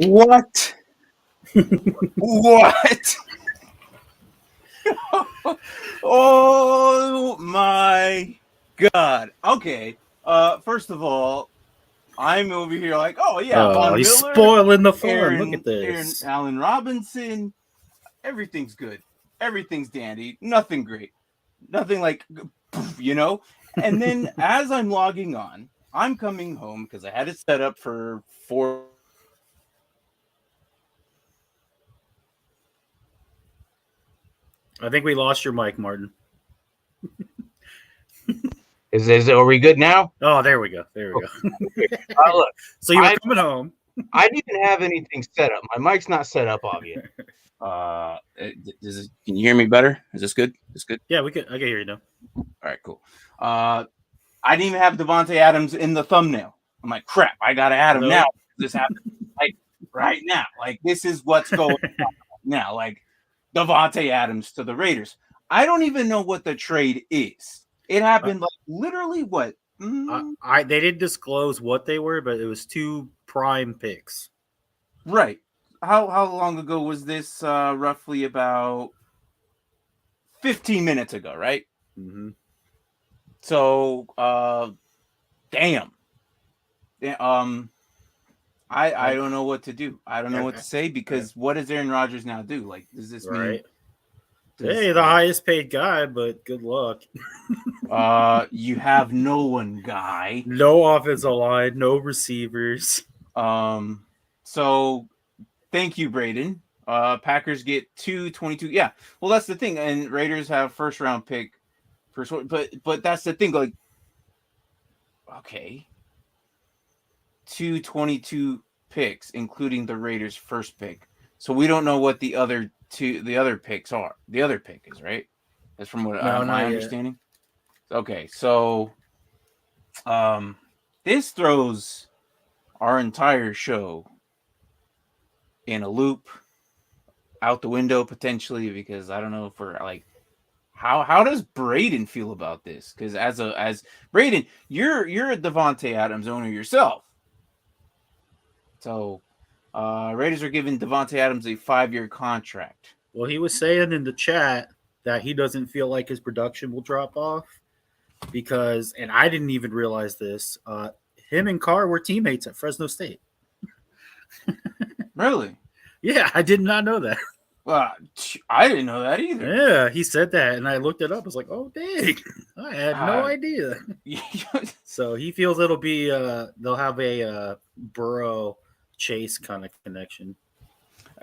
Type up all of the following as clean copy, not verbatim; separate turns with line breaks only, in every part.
What? What? Oh my God. Okay. First of all, I'm over here like, oh yeah,
Oh,
Von
he's
Miller,
spoiling the fun. Look at
Aaron
this.
Allen Robinson. Everything's good. Everything's dandy. Nothing great. Nothing like, you know. And then as I'm logging on, I'm coming home because I had it set up for 4.
I think we lost your mic, Martin.
Are we good now?
Oh, there we go. There we go.
Look,
So you were coming home.
I didn't have anything set up. My mic's not set up, obviously. Can you hear me better? Is this good? Is this good?
Yeah, I can hear you now.
All right, cool. I didn't even have Devontae Adams in the thumbnail. I'm like, crap, I gotta add him now. This happened like right now. Like this is what's going on now. Like Devontae Adams to the Raiders. I don't even know what the trade is. It happened like literally what?
They didn't disclose what they were, but it was 2 prime picks.
Right. How long ago was this? Roughly about 15 minutes ago, right?
Mm-hmm.
So, damn. I don't know what to do. I don't know what to say because what does Aaron Rodgers now do? Like, does this mean?
Hey, the highest paid guy, but good luck.
You have no one, guy.
No offensive line, no receivers.
So thank you, Braden. Packers get 222. Yeah. Well, that's the thing. And Raiders have first round pick. But that's the thing. Like, okay. 222 picks, including the Raiders' first pick. So we don't know what the other picks are. The other pick is right. That's from what my understanding. Okay, so this throws our entire show in a loop, out the window potentially, because I don't know if we're like, how does Braden feel about this? Because as Braden, you're a Devontae Adams owner yourself. So Raiders are giving Devontae Adams a 5-year contract.
Well, he was saying in the chat that he doesn't feel like his production will drop off because, and I didn't even realize this, him and Carr were teammates at Fresno State.
Really?
Yeah, I did not know that.
Well, I didn't know that either.
Yeah, he said that, and I looked it up. I was like, oh, dang. I had no idea. So he feels it'll be, they'll have a Burrow Chase kind of connection.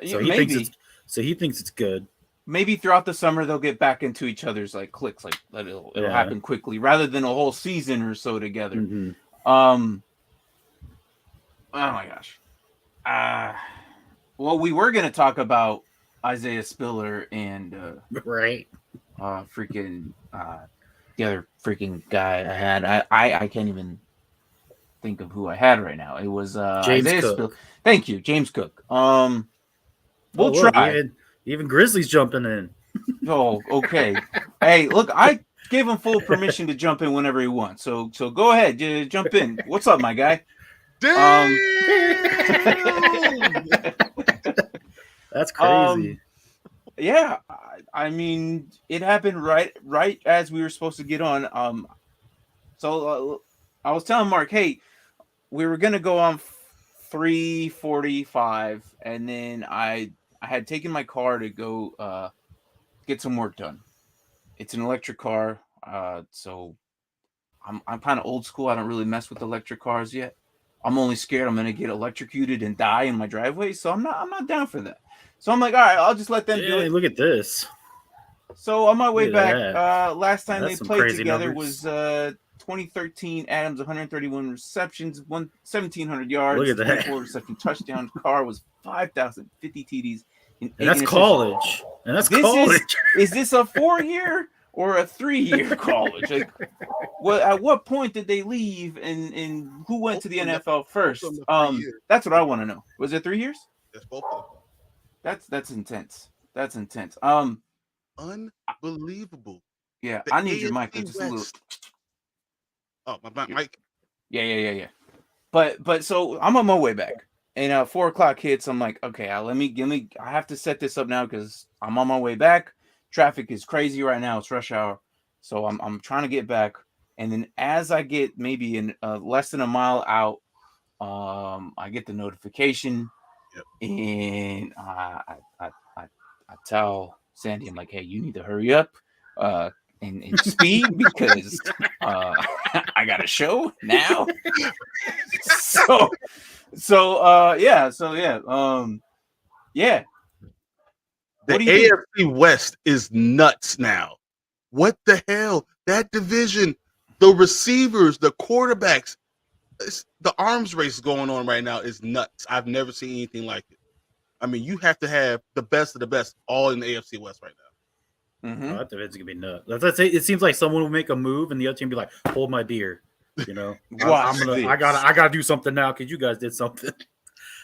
So he thinks it's good.
Maybe throughout the summer they'll get back into each other's like clicks, like it'll happen quickly rather than a whole season or so together.
Mm-hmm.
Oh my gosh. Well, we were gonna talk about Isaiah Spiller and
right.
Freaking the other freaking guy I had. I can't even think of who I had right now. It was
James
Isaiah
Cook.
Spiller. Thank you, James Cook. We'll try.
Even Grizzlies jumping in.
Oh, okay. Hey, look, I gave him full permission to jump in whenever he wants. So go ahead, jump in. What's up, my guy?
That's crazy.
Yeah, I mean, it happened right as we were supposed to get on. So I was telling Mark, hey, we were gonna go on 3:45, and then I had taken my car to go get some work done. It's an electric car, so I'm kind of old school. I don't really mess with electric cars yet. I'm only scared I'm gonna get electrocuted and die in my driveway, so I'm not down for that. So I'm like, all right, I'll just let them do it.
Look at this.
So on my way back, last time they played together
numbers.
was 2013. Adams 131 receptions, 1,700 yards,
Look at that.
24 reception touchdown. Carr was 5,050 TDs.
And that's college.
Is this a 4-year or a 3-year college? Like, at what point did they leave, and who went to the NFL first? That's what I want to know. Was it 3 years?
That's both of them.
That's intense. That's intense.
Unbelievable.
Yeah, I need your mic just a little.
Oh, my mic.
Yeah. But so I'm on my way back, and 4:00 hits. I'm like, okay, I have to set this up now because I'm on my way back. Traffic is crazy right now. It's rush hour, so I'm trying to get back. And then as I get maybe in less than a mile out, I get the notification, and I tell Sandy, I'm like, hey, you need to hurry up, and speed because I got a show now. Yeah.
The AFC West is nuts now. What the hell? That division, the receivers, the quarterbacks, the arms race going on right now is nuts. I've never seen anything like it. I mean, you have to have the best of the best all in the AFC West right now.
Mm-hmm. That division's gonna be nuts. That's it. It seems like someone will make a move and the other team be like, "Hold my beer," you know. I gotta do something now because you guys did something.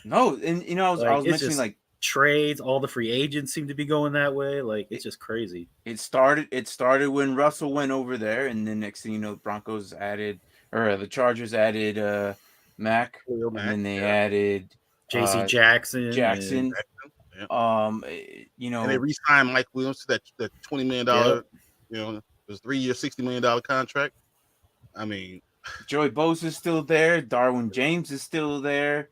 No, and I was mentioning like
trades. All the free agents seem to be going that way. Like it's just crazy.
It started when Russell went over there, and then next thing you know, Broncos added, or the Chargers added Mac, and then they added
J.C. Jackson.
And they re-signed Mike Williams to that $20 million, it was 3 year, $60 million contract. I mean,
Joey Bosa is still there. Darwin James is still there.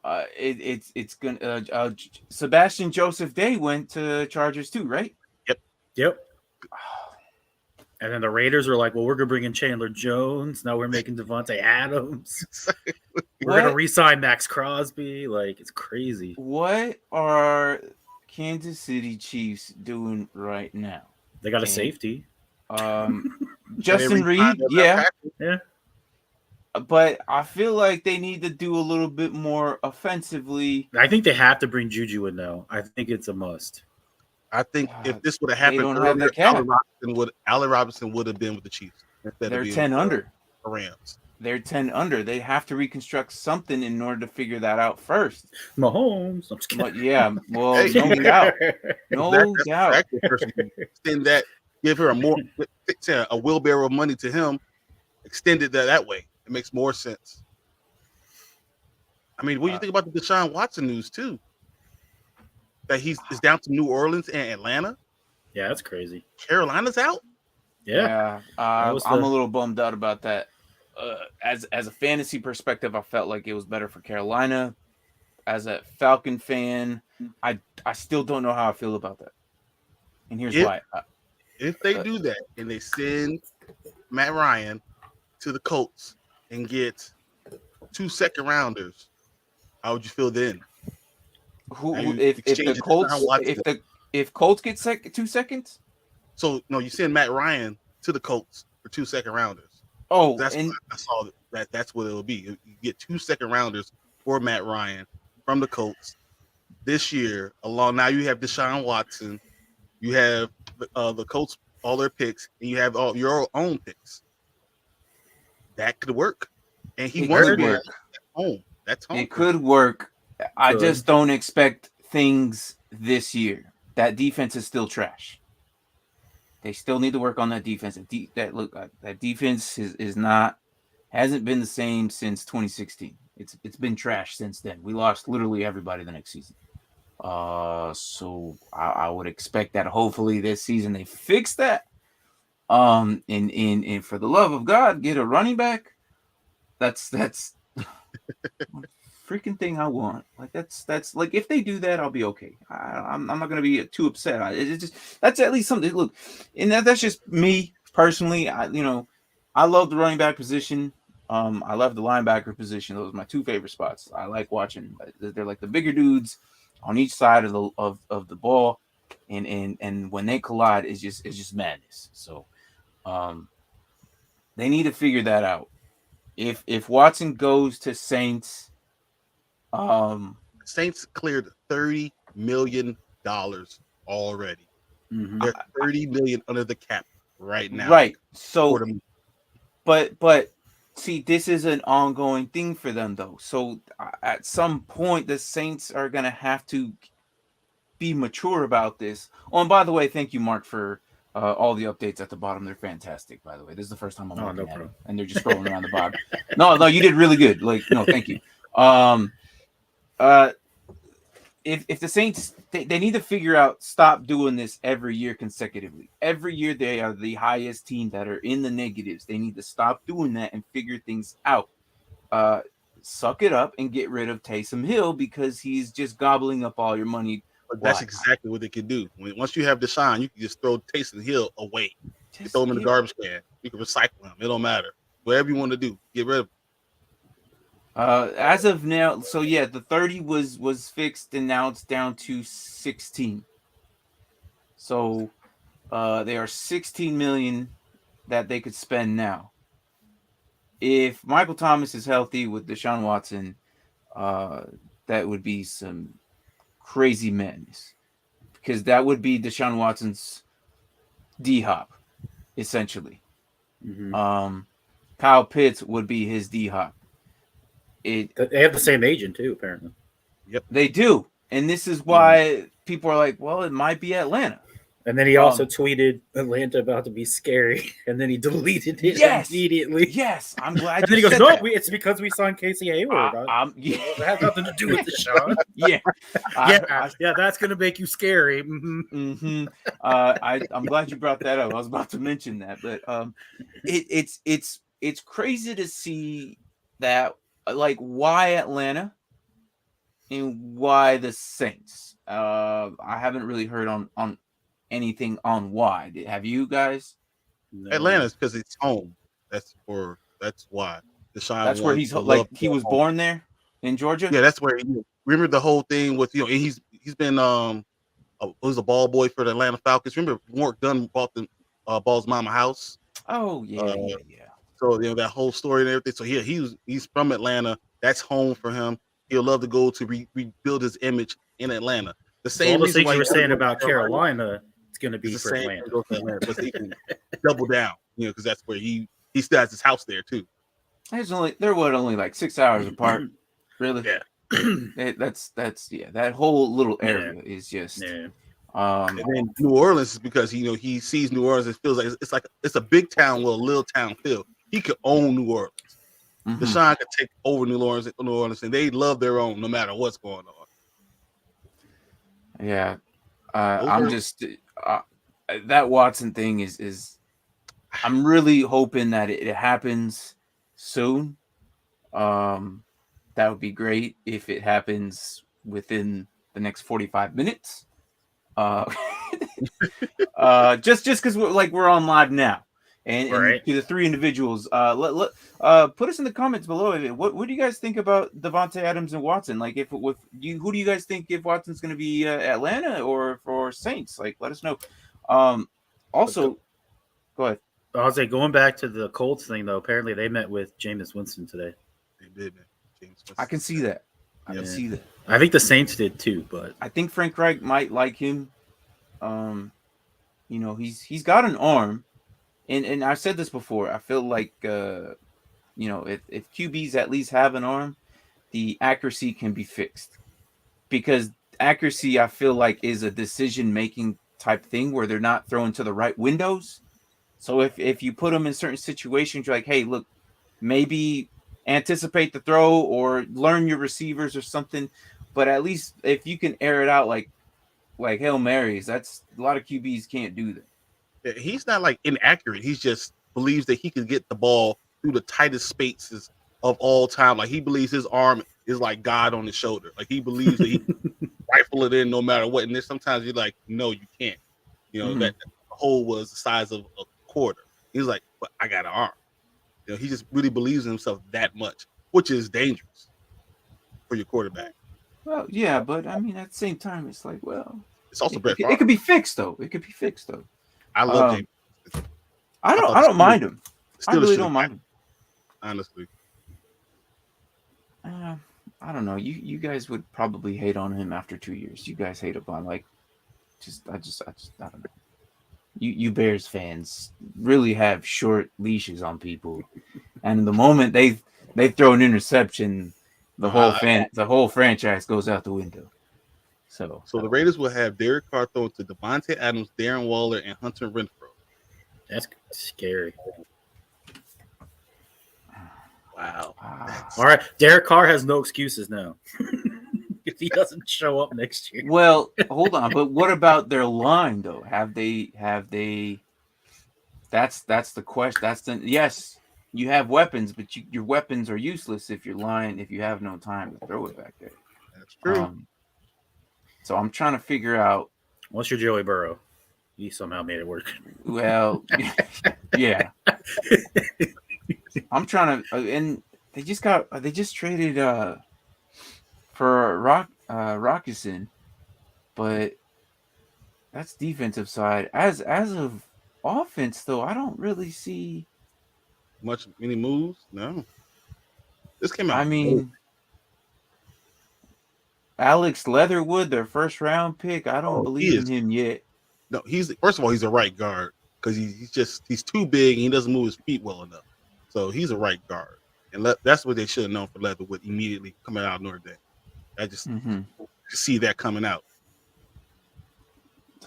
It's gonna. Sebastian Joseph Day went to Chargers too, right?
Yep. And then the Raiders were like, "Well, we're gonna bring in Chandler Jones. Now we're making Devontae Adams. We're gonna re-sign Max Crosby. Like it's crazy."
What are Kansas City Chiefs doing right now?
They got a safety.
Justin Reed, yeah.
But
I feel like they need to do a little bit more offensively.
I think they have to bring Juju in now. I think it's a must.
I think if this would have happened earlier, Allen Robinson would have been with the Chiefs.
They're 10 under.
The Rams.
They're 10 under. They have to reconstruct something in order to figure that out first.
Mahomes.
But yeah, well, no doubt. No doubt.
Extend that, give her a wheelbarrow of money to him, extend it that way. It makes more sense. I mean, what do you think about the Deshaun Watson news too? That is down to New Orleans and Atlanta.
Yeah, that's crazy.
Carolina's out.
Yeah, I'm a little bummed out about that. As a fantasy perspective, I felt like it was better for Carolina. As a Falcon fan, I still don't know how I feel about that. And here's why.
If they do that and they send Matt Ryan to the Colts and get 2 second rounders, how would you feel then?
If Colts get 2 seconds?
So no, you send Matt Ryan to the Colts for 2 second rounders.
Oh,
I saw that. That's what it'll be. You get 2 second rounders for Matt Ryan from the Colts this year. Now you have Deshaun Watson, you have the Colts all their picks, and you have all your own picks. That could work, and he wants to be at home. That's home.
It could work. I just don't expect things this year. That defense is still trash. They still need to work on that defense. That defense hasn't been the same since 2016. It's been trash since then. We lost literally everybody the next season. So I would expect that hopefully this season they fix that. And for the love of God, get a running back. That's freaking thing I want. Like that's like if they do that, I'll be okay. I'm not gonna be too upset. It's just that's at least something. Look, and that's just me personally. I love the running back position. I love the linebacker position. Those are my two favorite spots. I like watching. They're like the bigger dudes on each side of the ball, and when they collide, it's just madness. So, they need to figure that out. If Watson goes to Saints,
Saints cleared $30 million already.
Mm-hmm.
They're $30 million under the cap right now.
Right. So, but see, this is an ongoing thing for them, though. So at some point, the Saints are gonna have to be mature about this. Oh, and by the way, thank you, Mark, for all the updates at the bottom. They're fantastic, by the way. This is the first time I'm looking at them, and they're just scrolling around the bottom. No, you did really good. Like, no, thank you. if the Saints they need to figure out stop doing this every year consecutively. Every year they are the highest team that are in the negatives. They need to stop doing that and figure things out. Suck it up and get rid of Taysom Hill because he's just gobbling up all your money.
But that's exactly what they can do. Once you have Deshaun, you can just throw Taysom Hill away. You throw him in the garbage can. You can recycle him. It don't matter. Whatever you want to do, get rid of him.
As of now, so yeah, the 30 was fixed and now it's down to 16. So they are 16 million that they could spend now. If Michael Thomas is healthy with Deshaun Watson, that would be some crazy madness because that would be Deshaun Watson's D-Hop, essentially.
Mm-hmm.
Kyle Pitts would be his D-Hop.
They have the same agent too, apparently.
Yep,
they do, and this is why people are like, "Well, it might be Atlanta."
And then he also tweeted Atlanta about to be scary, and then he deleted it immediately.
Yes, I'm glad.
And then he goes, "No, it's because we signed Casey Hayward.
Yeah.
It has nothing to do with the Deshaun."
yeah,
that's gonna make you scary.
Mm-hmm. I'm glad you brought that up. I was about to mention that, but it's crazy to see that. Like, why Atlanta and why the Saints? I haven't really heard on anything on why. Have you guys?
No. Atlanta's because it's home. That's why. Deshaun.
That's where he's like he was born there in Georgia.
Yeah, that's where. Remember the whole thing with and he's been was a ball boy for the Atlanta Falcons. Remember Warwick Dunn bought the Ball's mama house.
Oh yeah.
So that whole story and everything. So yeah, he's from Atlanta. That's home for him. He'll love to go to rebuild his image in Atlanta. The same
reason why you were saying about Carolina, it's going to be for Atlanta.
But he can double down, because that's where he still has his house there too.
They're only like 6 hours apart, really.
Yeah,
that's that whole little area is just.
Yeah. And then New Orleans is because he sees New Orleans. It feels like it's a big town with a little town feel. He could own New Orleans. Mm-hmm. Deshaun could take over New Orleans, and they love their own no matter what's going on.
Yeah, I'm just that Watson thing is. I'm really hoping that it happens soon. That would be great if it happens within the next 45 minutes. Just because we're on live now, and to the three individuals, put us in the comments below. What do you guys think about Davante Adams and Watson? Like, who do you guys think if Watson's going to be Atlanta or for Saints? Like, let us know. Also, go ahead.
I was like, going back to the Colts thing though. Apparently, they met with Jameis Winston today.
They did, man.
I can see that. I can see that.
I think the Saints did too, but
I think Frank Reich might like him. He's got an arm, and I've said this before. I feel like if QBs at least have an arm, the accuracy can be fixed, because accuracy I feel like is a decision making type thing where they're not throwing to the right windows. So if you put them in certain situations, you're like, hey, look, maybe anticipate the throw or learn your receivers or something. But at least if you can air it out like Hail Marys, that's a lot of QBs can't do that.
Yeah, he's not like inaccurate. He just believes that he can get the ball through the tightest spaces of all time. Like, he believes his arm is like God on his shoulder. Like, he believes that he can rifle it in no matter what. And then sometimes you're like, no, you can't. That hole was the size of a quarter. He's like, but I got an arm. He just really believes in himself that much, which is dangerous for your quarterback.
Well, yeah, but I mean, at the same time, it's like, well,
it's also
it could be fixed though.
I love James.
I don't mind him. I really don't mind him.
Honestly.
I don't know. You guys would probably hate on him after 2 years. You guys hate him on I don't know. You Bears fans really have short leashes on people, and the moment they throw an interception, the whole franchise goes out the window. So
the Raiders will have Derek Carr thrown to Davante Adams, Darren Waller, and Hunter Renfrow.
That's scary.
Wow.
All right, Derek Carr has no excuses now. if he doesn't show up next year.
Well, hold on, but what about their line though? Have they? That's the question. Yes. You have weapons, but your weapons are useless if you have no time to throw it back there.
That's true.
So I'm trying to figure out.
Once you're Joey Burrow, he somehow made it work.
Well, yeah. I'm trying to, and they just traded for Rockison, but that's defensive side. As of offense, though, I don't really see
many moves. No, this came out.
I mean, Alex Leatherwood, their first round pick. I don't believe in him yet.
No, first of all, he's a right guard because he's too big and he doesn't move his feet well enough. So he's a right guard, and that's what they should have known for Leatherwood immediately coming out of Notre Dame. I just see that coming out.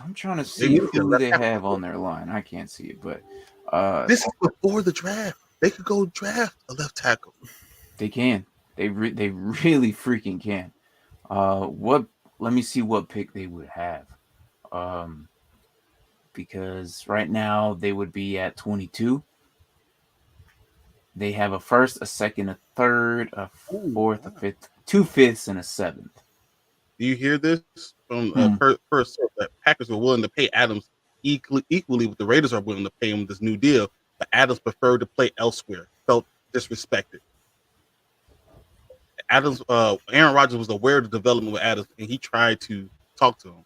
I'm trying to see who they have on their line. I can't see it, but
this is before the draft. They could go draft a left tackle.
They can. They really freaking can. Let me see what pick they would have. Because right now they would be at 22. They have a first, a second, a third, a fourth, a fifth, 2 fifths, and a seventh.
Do you hear this from first that Packers were willing to pay Adams equally what the Raiders are willing to pay him this new deal, but Adams preferred to play elsewhere, felt disrespected. Aaron Rodgers was aware of the development with Adams, and he tried to talk to him.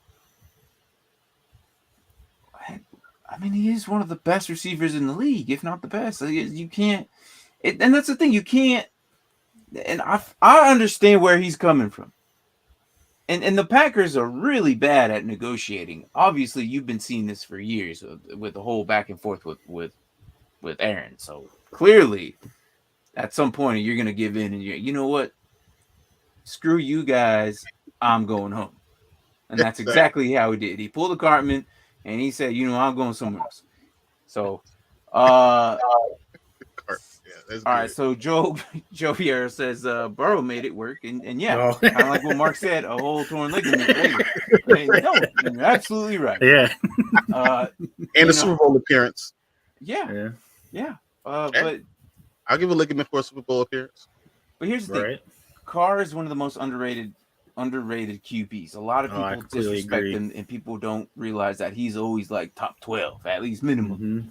I mean, he is one of the best receivers in the league, if not the best. You can't, and that's the thing. You can't, and I understand where he's coming from. And the Packers are really bad at negotiating. Obviously, you've been seeing this for years with the whole back and forth with Aaron. So clearly, at some point, you're going to give in and you know what? Screw you guys. I'm going home. And that's exactly how he did. He pulled the Cartman and he said, I'm going somewhere else. So, all right, so Joe Pierre says Burrow made it work, and yeah, kind of like what Mark said, a whole torn ligament. You're absolutely right.
Yeah,
and a Super Bowl appearance.
Yeah. But
I'll give a ligament for a Super Bowl appearance.
But here's the thing: Carr is one of the most underrated QBs. A lot of people disrespect him, and people don't realize that he's always like top 12, at least minimum.
Mm-hmm.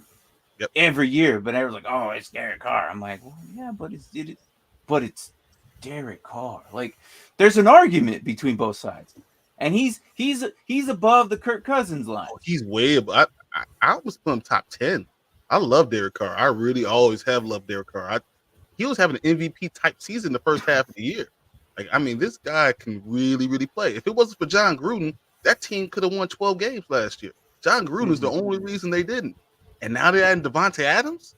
Yep.
Every year, but everyone's like, "Oh, it's Derek Carr." I'm like, "Well, yeah, but it's Derek Carr." Like, there's an argument between both sides, and he's above the Kirk Cousins line.
Oh, he's way above. I was put him top 10. I love Derek Carr. I really always have loved Derek Carr. He was having an MVP type season the first half of the year. Like, I mean, this guy can really, really play. If it wasn't for John Gruden, that team could have won 12 games last year. John Gruden is the only reason they didn't. And now they're adding Devontae Adams.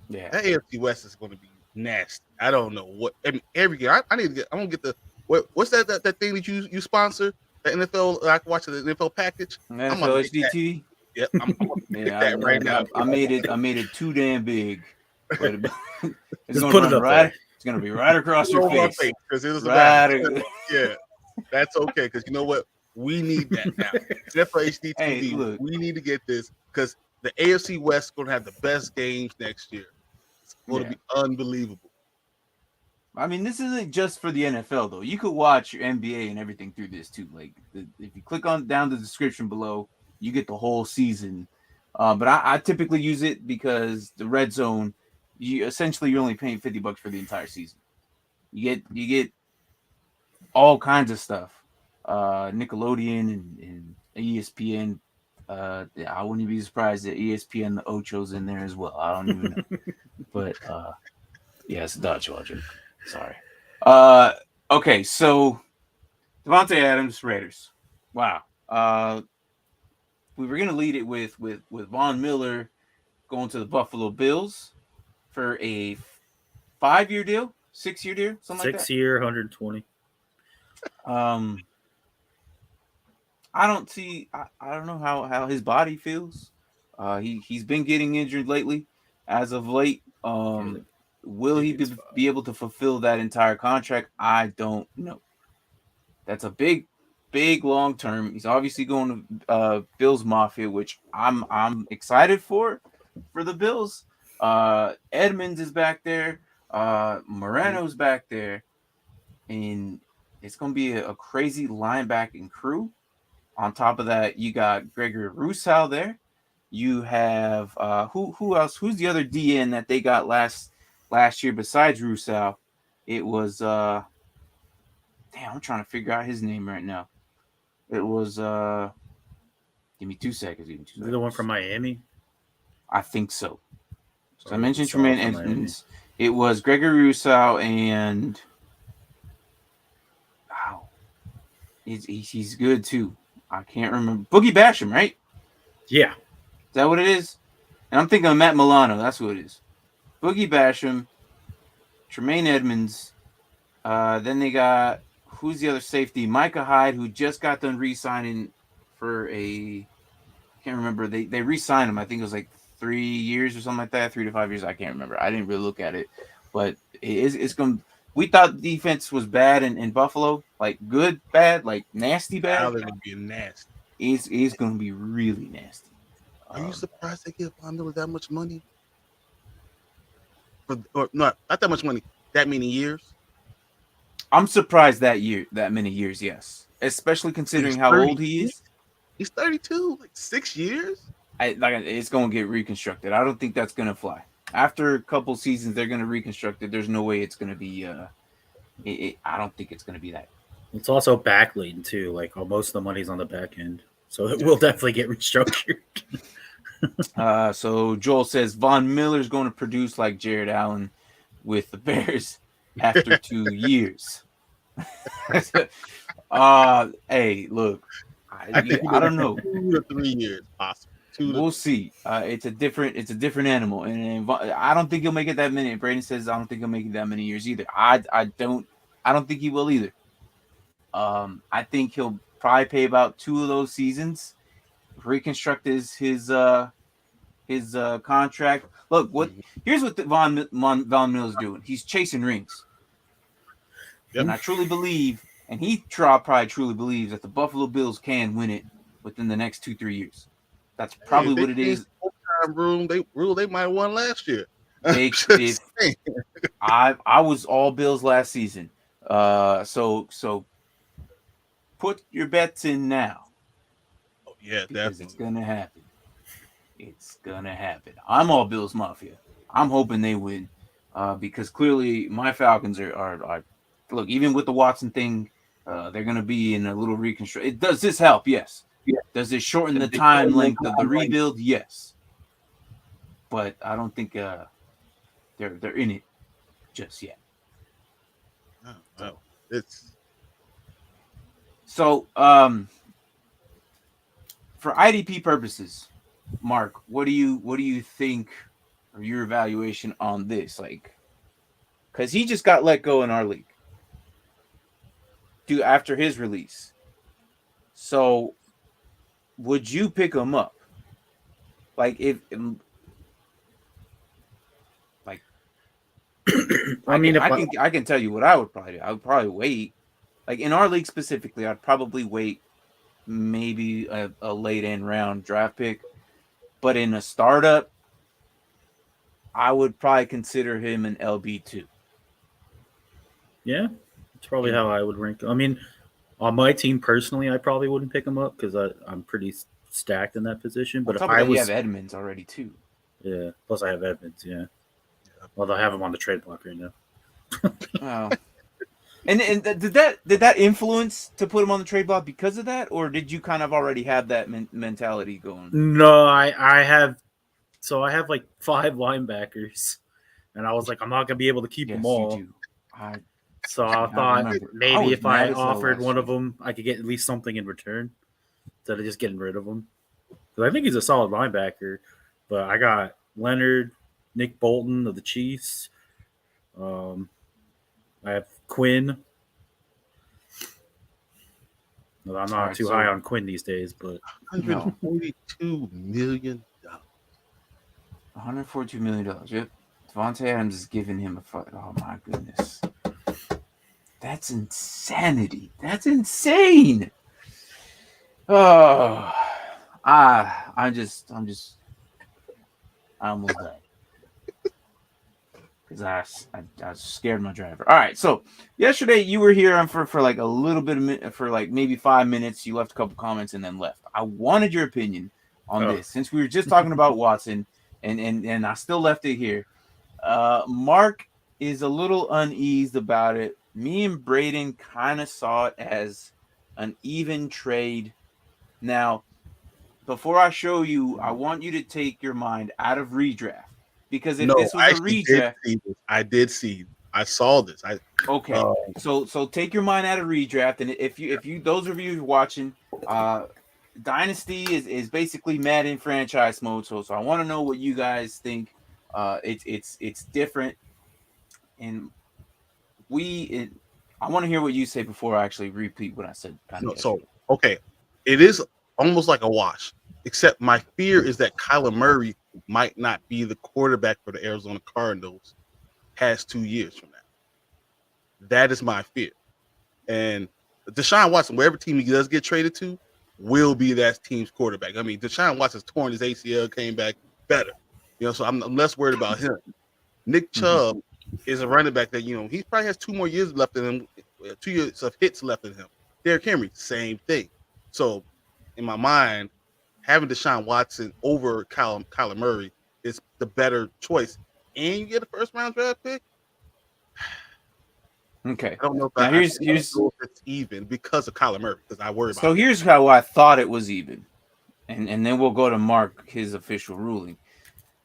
Yeah,
that AFC West is going to be nasty. I don't know what. I mean, every game I need to get. I'm gonna get the what's that thing that you sponsor? The NFL. I can watch the NFL package.
NFL HDT.
Yep, I'm gonna get that right now.
I made it too damn big. It's
Just put it up there.
It's gonna be right across your face.
Because it was yeah, that's okay. Because you know what? We need that now. NFL HDTV.
Hey,
we need to get this because the AFC West is going to have the best games next year. It's going to be unbelievable.
I mean, this isn't just for the NFL though. You could watch your NBA and everything through this too. Like, if you click on down the description below, you get the whole season. But I typically use it because the Red Zone, you're only paying $50 for the entire season. You get all kinds of stuff. Nickelodeon and ESPN. I wouldn't be surprised that ESPN the Ocho's in there as well. I don't even know. But it's a Dodge Logic. Sorry. Okay, so Devontae Adams, Raiders. Wow. We were gonna lead it with Von Miller going to the Buffalo Bills for a 5-year deal, 6-year deal, something like that.
6-year, 120.
I don't know how his body feels. He's been getting injured lately. As of late, will he be able to fulfill that entire contract? I don't know. That's a big long term. He's obviously going to Bills Mafia, which I'm excited for the Bills. Edmonds is back there. Moreno's back there, and it's going to be a crazy linebacking crew. On top of that, you got Gregory Rousseau there. You have who else? Who's the other DN that they got last year besides Rousseau? It was damn, I'm trying to figure out his name right now. It was give me 2 seconds. Give me 2
Is
seconds.
it the one from Miami?
I think so. So I
Or
mentioned
Rousseau
Tremaine
from Miami.
Edmonds. It was Gregory Rousseau and wow, he's good too. I can't remember. Boogie Basham, right?
Yeah.
Is that what it is? And I'm thinking of Matt Milano. That's what it is. Boogie Basham, Tremaine Edmonds. Then they got who's the other safety? Micah Hyde, who just got done re-signing for a can't remember. They re-signed him. I think it was like 3 years or something like that, 3 to 5 years. I can't remember. I didn't really look at it, but it's going. We thought defense was bad in Buffalo, like good bad, like nasty bad.
Now they're gonna be nasty.
He's going to be really nasty.
Are you surprised they give Von Miller that much money? Or not that much money, that many years?
I'm surprised that many years, yes. Especially considering how old he is.
He's 32, like 6 years.
It's going to get reconstructed. I don't think that's going to fly. After a couple seasons, they're going to reconstruct it. There's no way it's going to be. I don't think it's going to be that.
It's also back laden too. Like most of the money's on the back end, so it will definitely get restructured.
So Joel says Von Miller's going to produce like Jared Allen with the Bears after 2 years. Hey, look, I don't know.
2 to 3 years possible.
We'll see. It's a different animal, and I don't think he'll make it that many. Brayden says I don't think he'll make it that many years either. I don't think he will either. I think he'll probably pay about 2 of those seasons, reconstruct his contract. Look, here's what Von Miller's doing. He's chasing rings. Yep. And I truly believe, and he probably truly believes that the Buffalo Bills can win it within the next 2-3 years. That's probably what it is.
They might have won last year.
I was all Bills last season. So put your bets in now.
Oh, yeah,
definitely. It's gonna happen. It's gonna happen. I'm all Bills Mafia. I'm hoping they win, because clearly my Falcons are look, even with the Watson thing, they're gonna be in a little reconstruct. Does this help? Yes. Yeah. Does it shorten the time length of the rebuild? Yes. But I don't think they're in it just yet.
Oh, it's
so for IDP purposes, Mark, what do you think, or your evaluation on this? Like, because he just got let go in our league, after his release. So, would you pick him up? Like, I can tell you what I would probably do. I would probably wait. Like in our league specifically, I'd probably wait maybe a late end round draft pick. But in a startup, I would probably consider him an LB2.
Yeah, that's probably how I would rank him. I mean, on my team personally, I probably wouldn't pick him up because I'm pretty stacked in that position. But if I was,
you have Edmonds already too.
Yeah, plus I have Edmonds. Yeah. Although I have him on the trade block right now.
Wow. And did that influence to put him on the trade block because of that, or did you kind of already have that mentality going?
No, I have like 5 linebackers, and I was like, I'm not gonna be able to keep them all.
You do.
So I thought maybe if I offered one of them, I could get at least something in return instead of just getting rid of him. Because I think he's a solid linebacker, but I got Leonard, Nick Bolton of the Chiefs. I have Quinn. Well, I'm not too high on Quinn these days, but
$142 million.
$142 million. Yep. Devontae Adams is giving him a fuck. Oh my goodness. That's insanity. That's insane. Oh, I almost died because I scared my driver. All right, so yesterday you were here on for like a little bit for like maybe 5 minutes. You left a couple comments and then left. I wanted your opinion on this since we were just talking about Watson, and I still left it here. Mark is a little uneased about it. Me and Braden kind of saw it as an even trade. Now, before I show you, I want you to take your mind out of redraft, because if this was a redraft,
I did see. I saw this.
Okay, so take your mind out of redraft, and if you those of you watching, Dynasty is basically Madden franchise mode. So I want to know what you guys think. It's different, and I want to hear what you say before I actually repeat what I said.
Okay, it is almost like a wash. Except my fear is that Kyler Murray might not be the quarterback for the Arizona Cardinals past 2 years from now. That is my fear. And Deshaun Watson, wherever team he does get traded to, will be that team's quarterback. I mean, Deshaun Watson's torn his ACL, came back better. So I'm less worried about him. Nick Chubb is a running back that, he probably has 2 more years left in him, 2 years of hits left in him. Derrick Henry, same thing. So in my mind, having Deshaun Watson over Kyler Murray is the better choice. And you get a first-round draft pick.
Okay.
I don't know if
now here's
it's even because of Kyler Murray, because I worry about.
So here's how I thought it was even, and then we'll go to Mark, his official ruling.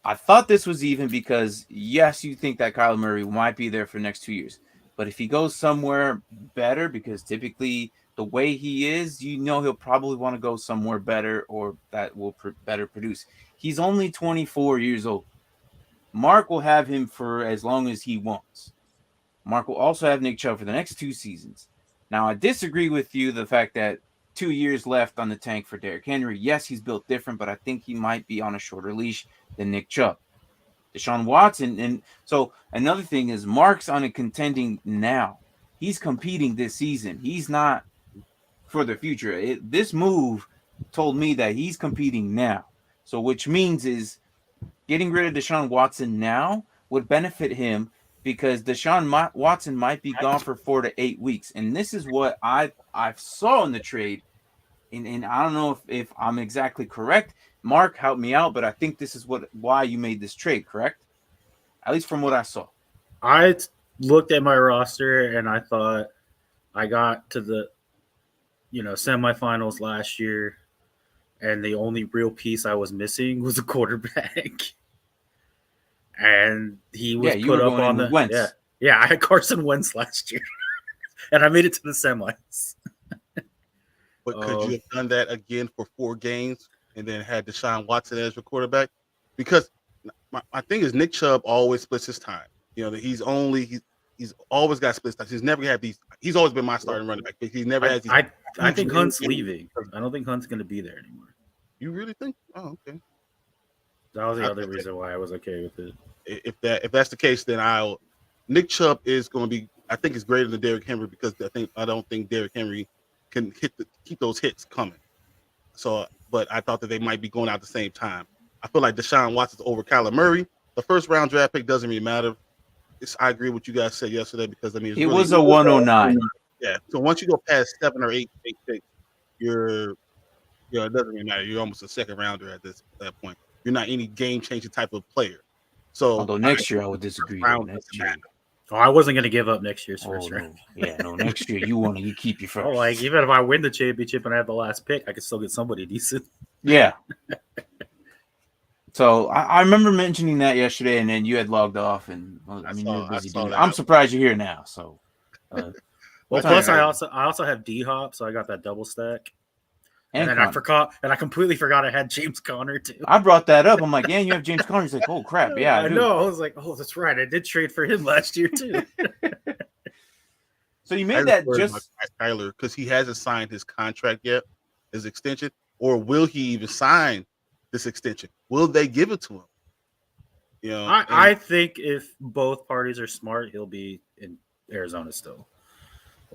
I thought this was even because yes, you think that Kyler Murray might be there for the next 2 years, but if he goes somewhere better, because typically the way he is, he'll probably want to go somewhere better or that will better produce. He's only 24 years old. Mark will have him for as long as he wants. Mark will also have Nick Chubb for the next 2 seasons. Now, I disagree with you, the fact that 2 years left on the tank for Derrick Henry. Yes, he's built different, but I think he might be on a shorter leash than Nick Chubb. Deshaun Watson, and so another thing is Mark's on a contending now. He's competing this season. He's not for the future. This move told me that he's competing now. So which means is getting rid of Deshaun Watson now would benefit him, because Deshaun Watson might be gone for 4 to 8 weeks. And this is what I saw in the trade. And I don't know if I'm exactly correct. Mark, help me out, but I think this is why you made this trade, correct? At least from what I saw.
I looked at my roster and I thought I got to the semifinals last year, and the only real piece I was missing was a quarterback. And he was put up on the Wentz. Yeah, I had Carson Wentz last year, and I made it to the semis.
But could you have done that again for 4 games and then had Deshaun Watson as your quarterback? Because my thing is Nick Chubb always splits his time. He's always got split time. He's never had these. He's always been my starting running back. But he's never had these.
I think Hunt's leaving. I don't think Hunt's going to be there anymore.
You really think? Oh, okay.
That was the other reason why I was okay with it.
If that's the case, then Nick Chubb is going to be. I think it's greater than Derrick Henry, because I don't think Derrick Henry can keep those hits coming. So, but I thought that they might be going out at the same time. I feel like Deshaun Watson's over Kyler Murray. The first round draft pick doesn't really matter. I agree with what you guys said yesterday, because
it was a 109.
Yeah. So once you go past 7 or 8 picks, it doesn't really matter. You're almost a second rounder at that point. You're not any game changing type of player. So
although next year I would disagree. Next year.
I wasn't going to give up next year's first round.
Next year you keep your first.
Like even if I win the championship and I have the last pick, I can still get somebody decent.
Yeah. So I remember mentioning that yesterday, and then you had logged off, and you're busy doing it. I'm surprised you're here now. So,
plus I also have D-Hop, so I got that double stack. And then I completely forgot I had James Conner too.
I brought that up. I'm like, you have James Conner. He's like, oh crap, yeah.
I know. I was like, oh, that's right. I did trade for him last year too.
So you made that just
Tyler, because he hasn't signed his contract yet, his extension, or will he even sign this extension? Will they give it to him?
I think if both parties are smart, he'll be in Arizona still.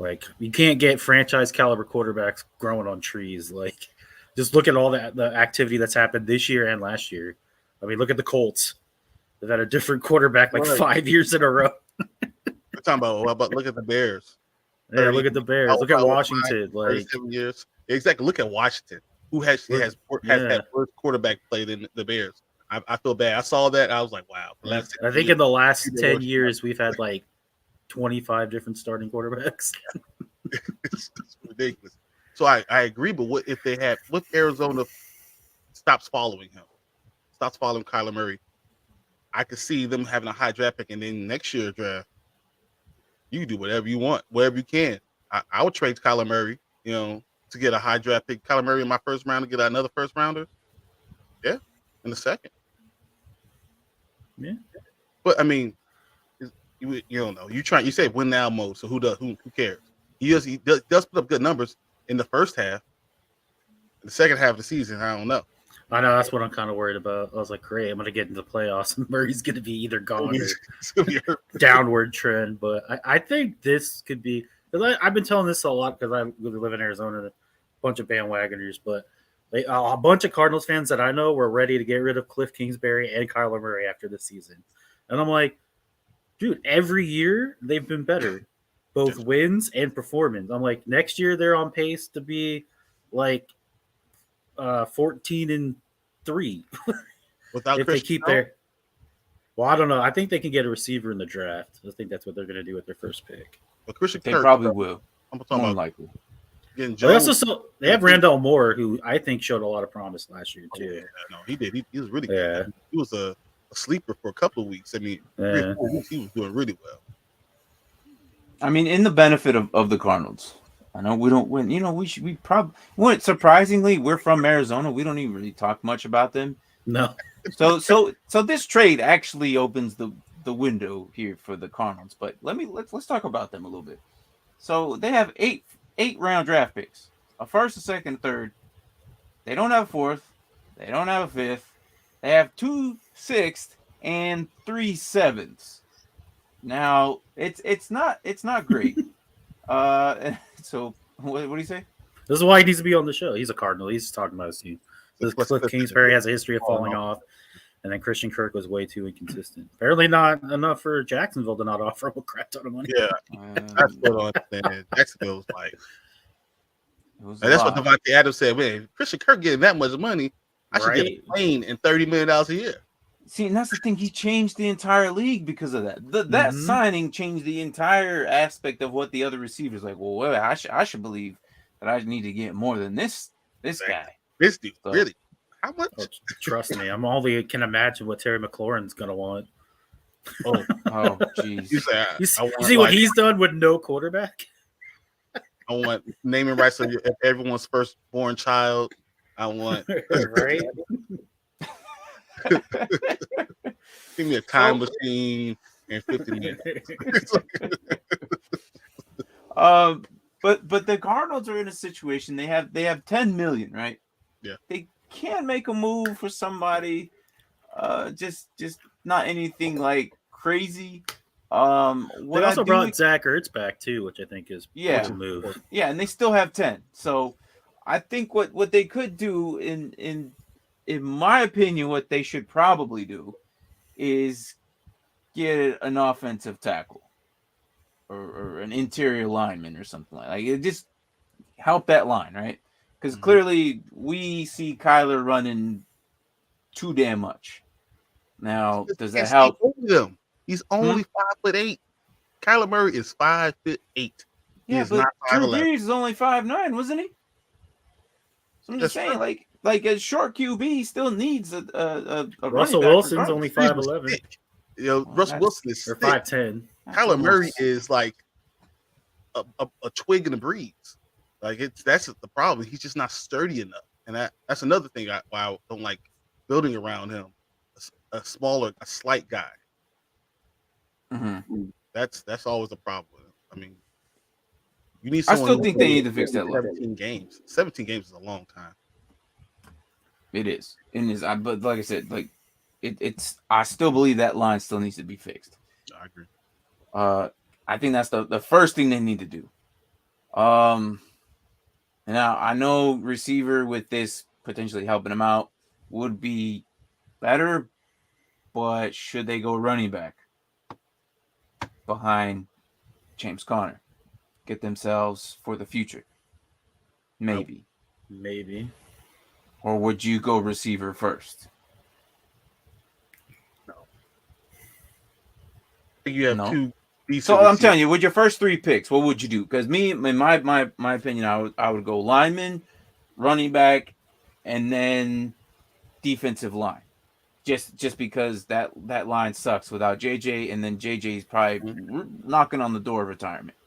Like, you can't get franchise caliber quarterbacks growing on trees. Like, just look at all the activity that's happened this year and last year. I mean, look at the Colts. They've had a different quarterback like 5 years in a row.
We're talking about look at the Bears.
Yeah, look at the Bears. Look at Washington. Like
37 years. Exactly. Look at Washington, who has had worse quarterback play than the Bears. I feel bad. I saw that. I was like, wow.
I think in the last 10 years, we've had like 25 different starting quarterbacks.
It's ridiculous. So I agree, but what if Arizona stops following him, stops following Kyler Murray? I could see them having a high draft pick, and then next year draft, you can do whatever you want, whatever you can. I would trade Kyler Murray, to get a high draft pick. Kyler Murray in my first round to get another first rounder. Yeah, in the second.
Yeah,
but I mean, you don't know. You say win now mode. So who cares? He does put up good numbers in the first half. In the second half of the season, I don't know.
I know, that's what I'm kind of worried about. I was like, great, I'm going to get into the playoffs, and Murray's going to be either gone or downward trend. But I think this could be – because I've been telling this a lot because I live in Arizona, a bunch of bandwagoners. But a bunch of Cardinals fans that I know were ready to get rid of Cliff Kingsbury and Kyler Murray after the season. And I'm like, dude, every year they've been better, both wins and performance. I'm like, next year they're on pace to be like – 14-3
without
if they keep their. Well, I don't know. I think they can get a receiver in the draft. I think that's what they're going to do with their first pick.
But Christian
they
Kirk,
probably will.
I'm talking about
likely.
They have Randall Moore, who I think showed a lot of promise last year too.
Yeah, no, he did. He was really good. He was a sleeper for a couple of weeks. I mean, 3 or 4 weeks, he was doing really well.
I mean, in the benefit of the Cardinals. I know we don't win. We probably surprisingly, we're from Arizona. We don't even really talk much about them.
No.
So this trade actually opens the window here for the Cardinals. But let's talk about them a little bit. So they have eight round draft picks, a first, a second, a third. They don't have a fourth. They don't have a fifth. They have 2 sixths and 3 sevenths. Now it's not great. So what do you say?
This is why he needs to be on the show. He's a Cardinal. He's talking about his team. Cliff Kingsbury has a history of falling off, and then Christian Kirk was way too inconsistent. Apparently not enough for Jacksonville to not offer him a crap ton of money.
Yeah, that's what I understand. Jacksonville was like, and that's what Devontae Adams said. Man, Christian Kirk getting that much money, I should get a plane and $30 million a year.
See, and that's the thing. He changed the entire league because of that. That signing changed the entire aspect of what the other receivers like. Well, wait, I should believe that I need to get more than this guy.
This dude, really? How much?
Oh, trust me, I'm only can imagine what Terry McLaurin's gonna want.
Oh, jeez.
You see what he's done with no quarterback?
I want naming rights of everyone's firstborn child. I want
right.
Give me a time machine and 50 minutes.
But the Cardinals are in a situation they have $10 million, right?
Yeah.
They can make a move for somebody, just not anything like crazy.
They also brought Zach Ertz back too, which I think is a move.
Yeah, and they still have 10. So I think what they could do in my opinion, what they should probably do is get an offensive tackle or an interior lineman or something like it. Just help that line, right? Because clearly we see Kyler running too damn much. Now, does that help?
He's only 5'8". Kyler Murray is 5'8".
Yeah, but Drew Brees is only 5'9", wasn't he? So I'm just saying, like a short QB still needs a
Russell Wilson's only 5'11".
Russell Wilson is
5'10".
Kyler Murray is like a twig in the breeze. Like that's the problem. He's just not sturdy enough, and that's another thing why I don't like building around him. A slight guy.
Mm-hmm.
That's always a problem with him. I mean, you need.
I still think they need to fix that.
17 games. 17 games is a long time.
It is. But like I said, it's. I still believe that line still needs to be fixed.
I agree.
I think that's the first thing they need to do. Now I know receiver with this potentially helping him out would be better, but should they go running back behind James Conner? Get themselves for the future. Maybe. Or would you go receiver first?
No. I think you have two.
So I'm telling you, with your first 3 picks, what would you do? Because me, in my opinion, I would go lineman, running back, and then defensive line. Just because that line sucks without JJ, and then JJ's probably knocking on the door of retirement.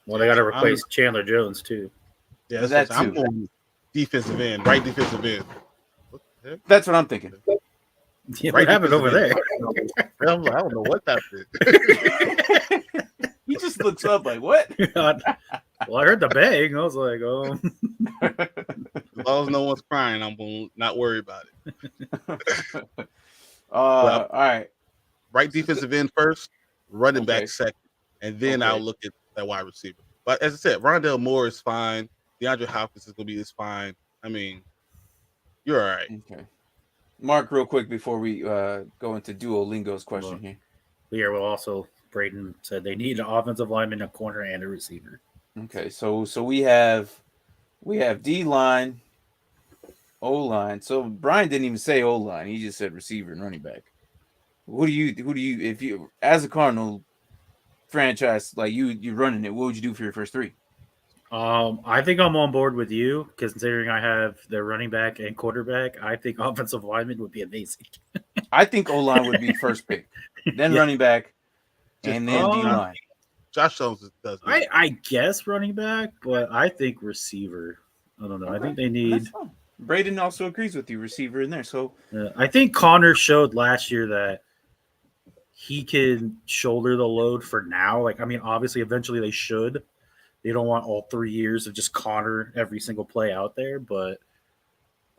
Well, they got to replace Chandler Jones too.
Yeah, that's I'm going defensive end, right defensive end.
That's what I'm thinking.
Yeah, what happened over there?
I don't know what happened.
He just looks up like, what?
Well, I heard the bang. I was like, oh.
As long as no one's crying, I'm going to not worry about it.
All right.
Right defensive end first, running back second, and then I'll look at that wide receiver. But as I said, Rondale Moore is fine. DeAndre Hopkins is going to be fine. I mean, you're all right.
Okay. Mark, real quick before we go into Duolingo's question here.
Here, well, also Braden said they need an offensive lineman, a corner, and a receiver.
Okay, so we have D line, O line. So Brian didn't even say O line; he just said receiver and running back. Who do you if you as a Cardinal franchise like you running it? What would you do for your first 3?
I think I'm on board with you, considering I have the running back and quarterback. I think offensive lineman would be amazing.
I think O-line would be first pick, then running back, and then D-line.
Josh Jones does.
I guess running back, but I think receiver. I don't know. I think they need.
Braden also agrees with you, receiver in there. So
I think Connor showed last year that he can shoulder the load for now. Like, I mean, obviously, eventually they should. They don't want all 3 years of just Connor every single play out there, but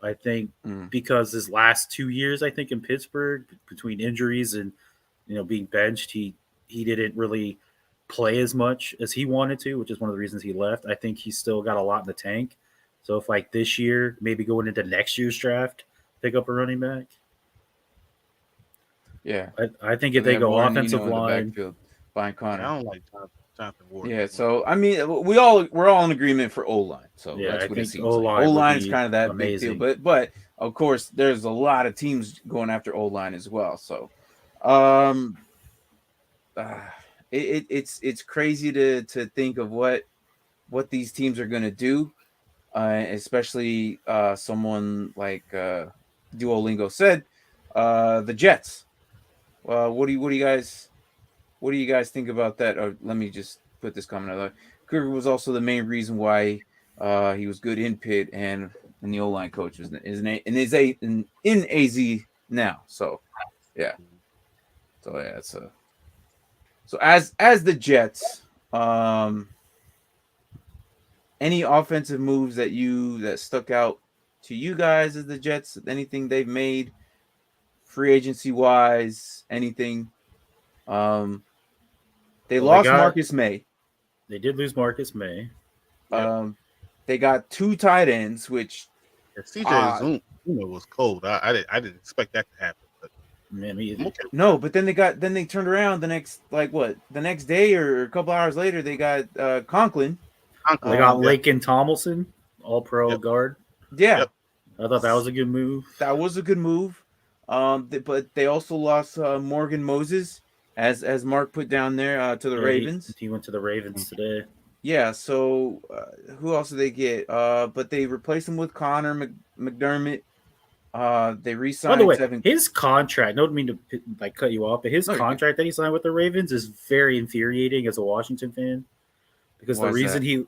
I think because his last 2 years, I think in Pittsburgh, between injuries and being benched, he didn't really play as much as he wanted to, which is one of the reasons he left. I think he's still got a lot in the tank. So if like this year, maybe going into next year's draft, pick up a running back.
Yeah,
I think if they go offensive line,
find Connor.
I don't like Jonathan Ward.
Yeah, so I mean, we're all in agreement for O-line. So
yeah,
that's
I
what
think
it seems like. O-line is kind of that
amazing.
big deal, but of course, there's a lot of teams going after O-line as well. So, it's crazy to think of what these teams are going to do, especially someone like Duolingo said, the Jets. What do you guys think about that? Or let me just put this comment out. Kruger was also the main reason why he was good in Pitt and the O-line coach was in AZ now. So yeah. So yeah, so as the Jets, any offensive moves that stuck out to you guys as the Jets? Anything they've made, free agency wise, anything? They lost Marcus May.
They did lose Marcus May.
They got 2 tight ends, which
CJ Zuma was cold. I didn't expect that to happen. But
no, but then they turned around the next day or a couple hours later they got Conklin.
They got Lakin Tomlinson, all pro guard.
Yeah. Yep.
I thought that was a good move.
That was a good move. But they also lost Morgan Moses, as Mark put down there, to the Ravens.
He went to the Ravens today.
Yeah, so who else did they get? But they replaced him with Connor McDermott. They re-signed.
By the way, his contract. Don't mean to cut you off, but his contract that he signed with the Ravens is very infuriating as a Washington fan, because the reason he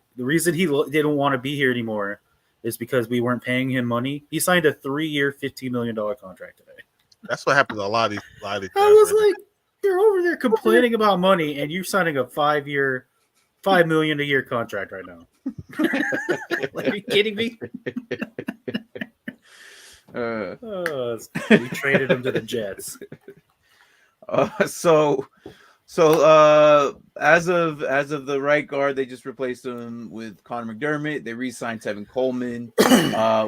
didn't want to be here anymore is because we weren't paying him money. He signed a 3-year, $15 million contract today.
That's what happens to a lot of these guys.
I was like, you're over there complaining about money, and you're signing a 5-year, $5 million a year contract right now. Like, are you kidding me? We traded him to the Jets.
So So as of the right guard, they just replaced him with Connor McDermott. They re-signed Tevin Coleman.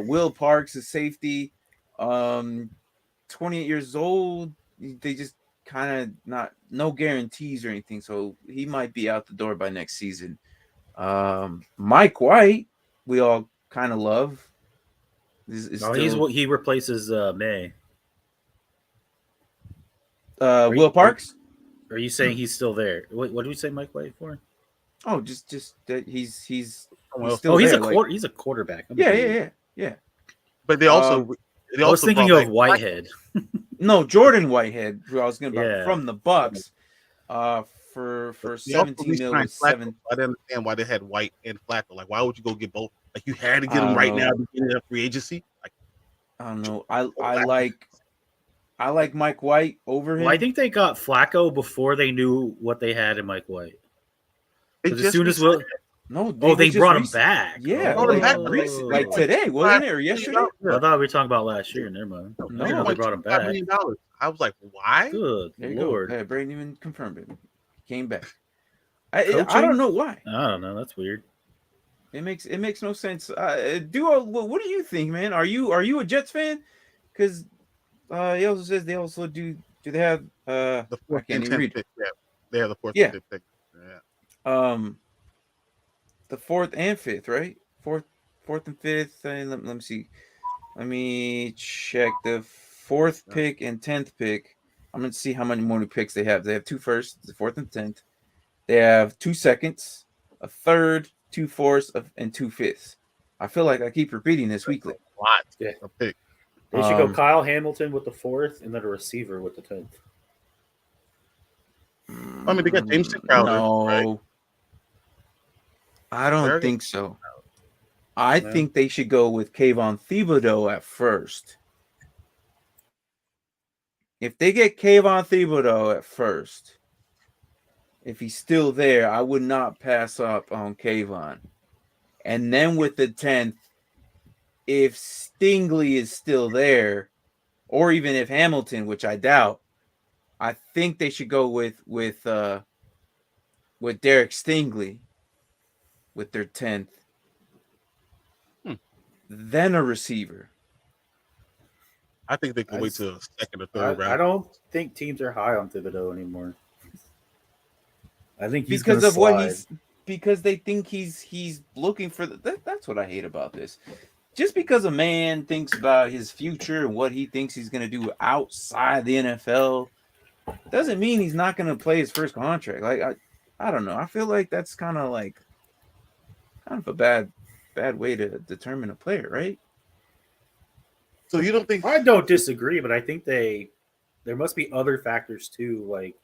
Will Parks is safety. 28 years old. They just kind of no guarantees or anything, so he might be out the door by next season. Mike White, we all kind of love.
He replaces May.
Will Parks.
Are you saying he's still there? What do we say Mike White for?
Oh, just that he's
still he's there. He's a quarterback.
Yeah.
But they also
I was thinking of Whitehead.
No, Jordan Whitehead, who I was going to buy from the Bucks. For 17 million with 7.
I didn't understand why they had White and Flacco. Like, why would you go get both? Like, you had to get them right now at the beginning of free agency. Like,
I don't know. I like Mike White over him.
Well, I think they got Flacco before they knew what they had in Mike White. As soon as they brought him back.
Yeah, like today, wasn't it, or yesterday?
I thought we were talking about last year. Never mind.
No,
they brought him back.
$5 million. I was like, why?
Good Lord.
Hey, Braden even confirmed it. He came back. I don't know why.
I don't know. That's weird.
It makes no sense. Duo, what do you think, man? Are you a Jets fan? Because he also says they also do they have
the 4th and 10th pick? Yeah, they have the 4th and 5th pick. Yeah.
The 4th and 5th, right? 4th and 5th. And let me see. Let me check the 4th pick and 10th pick. I'm going to see how many more picks they have. They have 2 firsts, the 4th and 10th. They have 2 seconds, a 3rd, 2 4ths, and 2 5ths. I feel like I keep repeating this weekly.
A lot. Yeah. A pick.
They should go Kyle Hamilton with the 4th and then a receiver with the 10th.
I mean, they got James Crowder.
No.
Right?
I don't think so. I think they should go with Kayvon Thibodeau at first. If they get Kayvon Thibodeau at first, if he's still there, I would not pass up on Kayvon. And then with the 10th, if Stingley is still there, or even if Hamilton, which I doubt, I think they should go with Derek Stingley with their 10th. Then a receiver.
I think they can wait till 2nd or 3rd round.
I don't think teams are high on Thibodeau anymore. I think he's
because of slide. Because they think he's looking for that's what I hate about this. Just because a man thinks about his future and what he thinks he's going to do outside the NFL doesn't mean he's not going to play his first contract. Like I don't know. I feel like that's kind of a bad way to determine a player, right?
So you don't think?
I don't disagree, but I think there must be other factors too. Like,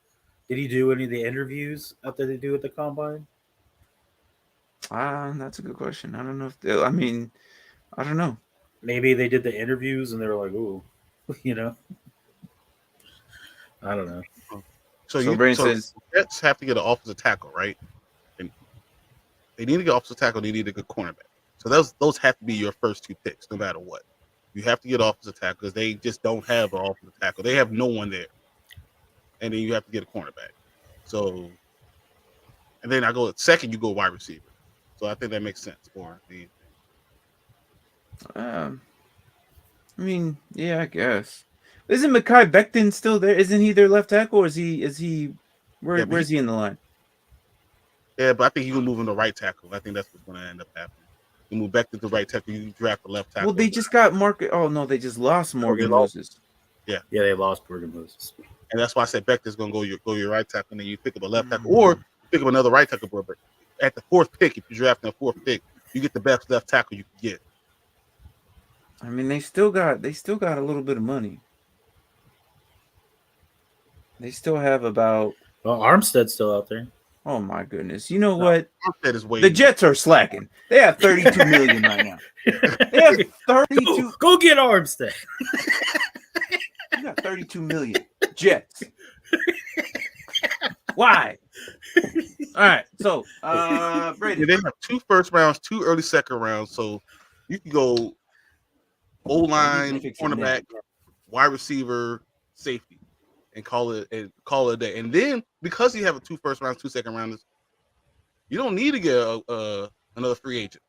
did he do any of the interviews after they do at the combine?
That's a good question. I don't know I don't know.
Maybe they did the interviews and they were like, "Ooh," you know. I don't know.
So Brandon says Jets have to get an offensive tackle, right? And they need to get offensive tackle. They need a good cornerback. So those have to be your first 2 picks, no matter what. You have to get offensive tackle because they just don't have an offensive tackle. They have no one there. And then you have to get a cornerback. So, and then I go at second, you go wide receiver. So I think that makes sense for the.
I guess. Isn't Mekhi Becton still there? Isn't he their left tackle, or is he? Where's he in the line?
Yeah, but I think he will move in the right tackle. I think that's what's going to end up happening. You move back to the right tackle, you draft the left tackle.
Well, they just got Marcus. Oh no, they just lost Morgan Moses.
Yeah, they lost Morgan Moses.
And that's why I said Becton's going to go your right tackle, and then you pick up a left tackle, or pick up another right tackle. But at the 4th pick, if you're drafting a 4th pick, you get the best left tackle you can get.
I mean, they still got a little bit of money. They still have about.
Well, Armstead's still out there.
Oh my goodness! You know what?
Armstead is waiting.
The Jets are slacking. They have $32 million right now. They have 32.
Go get Armstead.
You got $32 million. Jets. Why? All right. So, Brady.
They have 2 first rounds, 2 early second rounds. So you can go O-line, cornerback, wide receiver, safety. and call it a day. And then because you have a 2 first rounds, 2 second rounders, you don't need to get another free agent.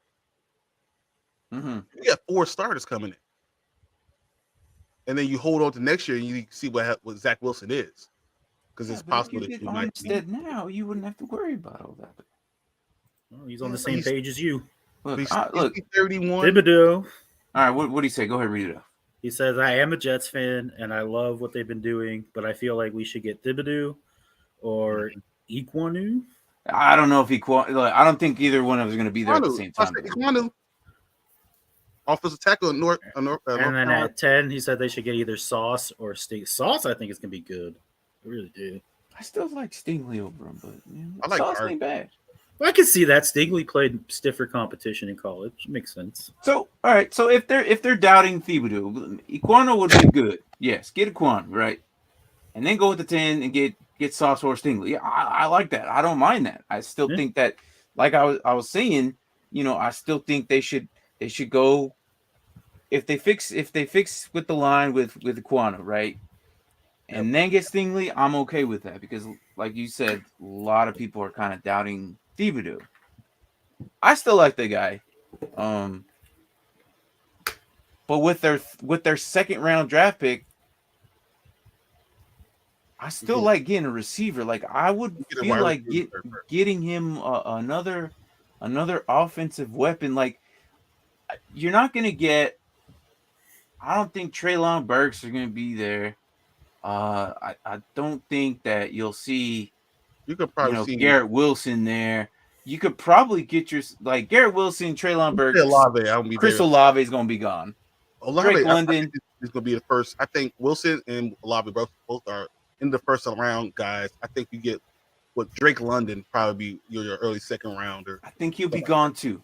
You got 4 starters coming in, and then you hold on to next year and you see what Zach Wilson is, because it's possible that you might
Armstead now. You wouldn't have to worry about all that.
Well, he's on the same page as you.
Look,
he's 31.
Thibodeau.
All right, what do you say? Go ahead, read it off.
He says, I am a Jets fan, and I love what they've been doing, but I feel like we should get Thibodeau or Ekwonu.
I don't know if I don't think either one of them is going to be there at the same time.
Ekwonu, offensive tackle in North
and then
Carolina.
At 10, he said they should get either Sauce or Sting. Sauce, I think, is going to be good. I really do.
I still like Stingley over him, but
I like
Sauce ain't bad.
Well, I can see that. Stingley played stiffer competition in college. Makes sense.
So, all right. So if they're doubting Thibodeau, Ekwonu would be good. Yes, get Ekwonu, right? And then go with the 10 and get Sauce or Stingley. Yeah, I like that. I don't mind that. I still think that, like I was saying, I still think they should go if they fix with the line with Ekwonu, right? And then get Stingley, I'm okay with that, because like you said, a lot of people are kind of doubting Thibodeau. I still like the guy. But with their second round draft pick, I still like getting a receiver. Like I would feel like getting him another offensive weapon. Like you're not gonna get. I don't think Treylon Burks are gonna be there. I don't think that you'll see.
You could probably see
Garrett Wilson there. You could probably get Garrett Wilson, Treylon Burks, Chris Olave is gonna be gone.
Drake London is gonna be the first. I think Wilson and Olave both are in the first round guys. I think you get Drake London probably be your early second rounder.
I think he'll be gone too.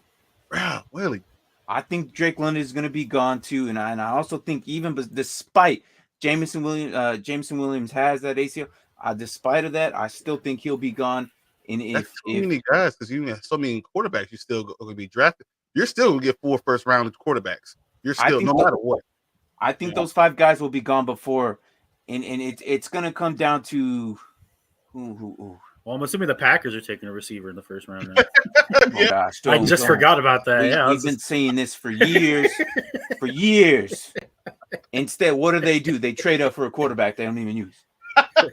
Wow, really?
I think Drake London is going to be gone too, and I also think despite Jameson Williams has that ACL, despite of that, I still think he'll be gone. And
that's too many guys, because you have so many quarterbacks you still going to be drafted. You're still going to get 4 first round quarterbers. You're still no matter what.
I think those 5 guys will be gone before, and it's going to come down to who.
Well, I'm assuming the Packers are taking a receiver in the first round now.
Oh gosh,
I just forgot about that.
We've been saying this for years. For years. Instead, what do? They trade up for a quarterback they don't even use.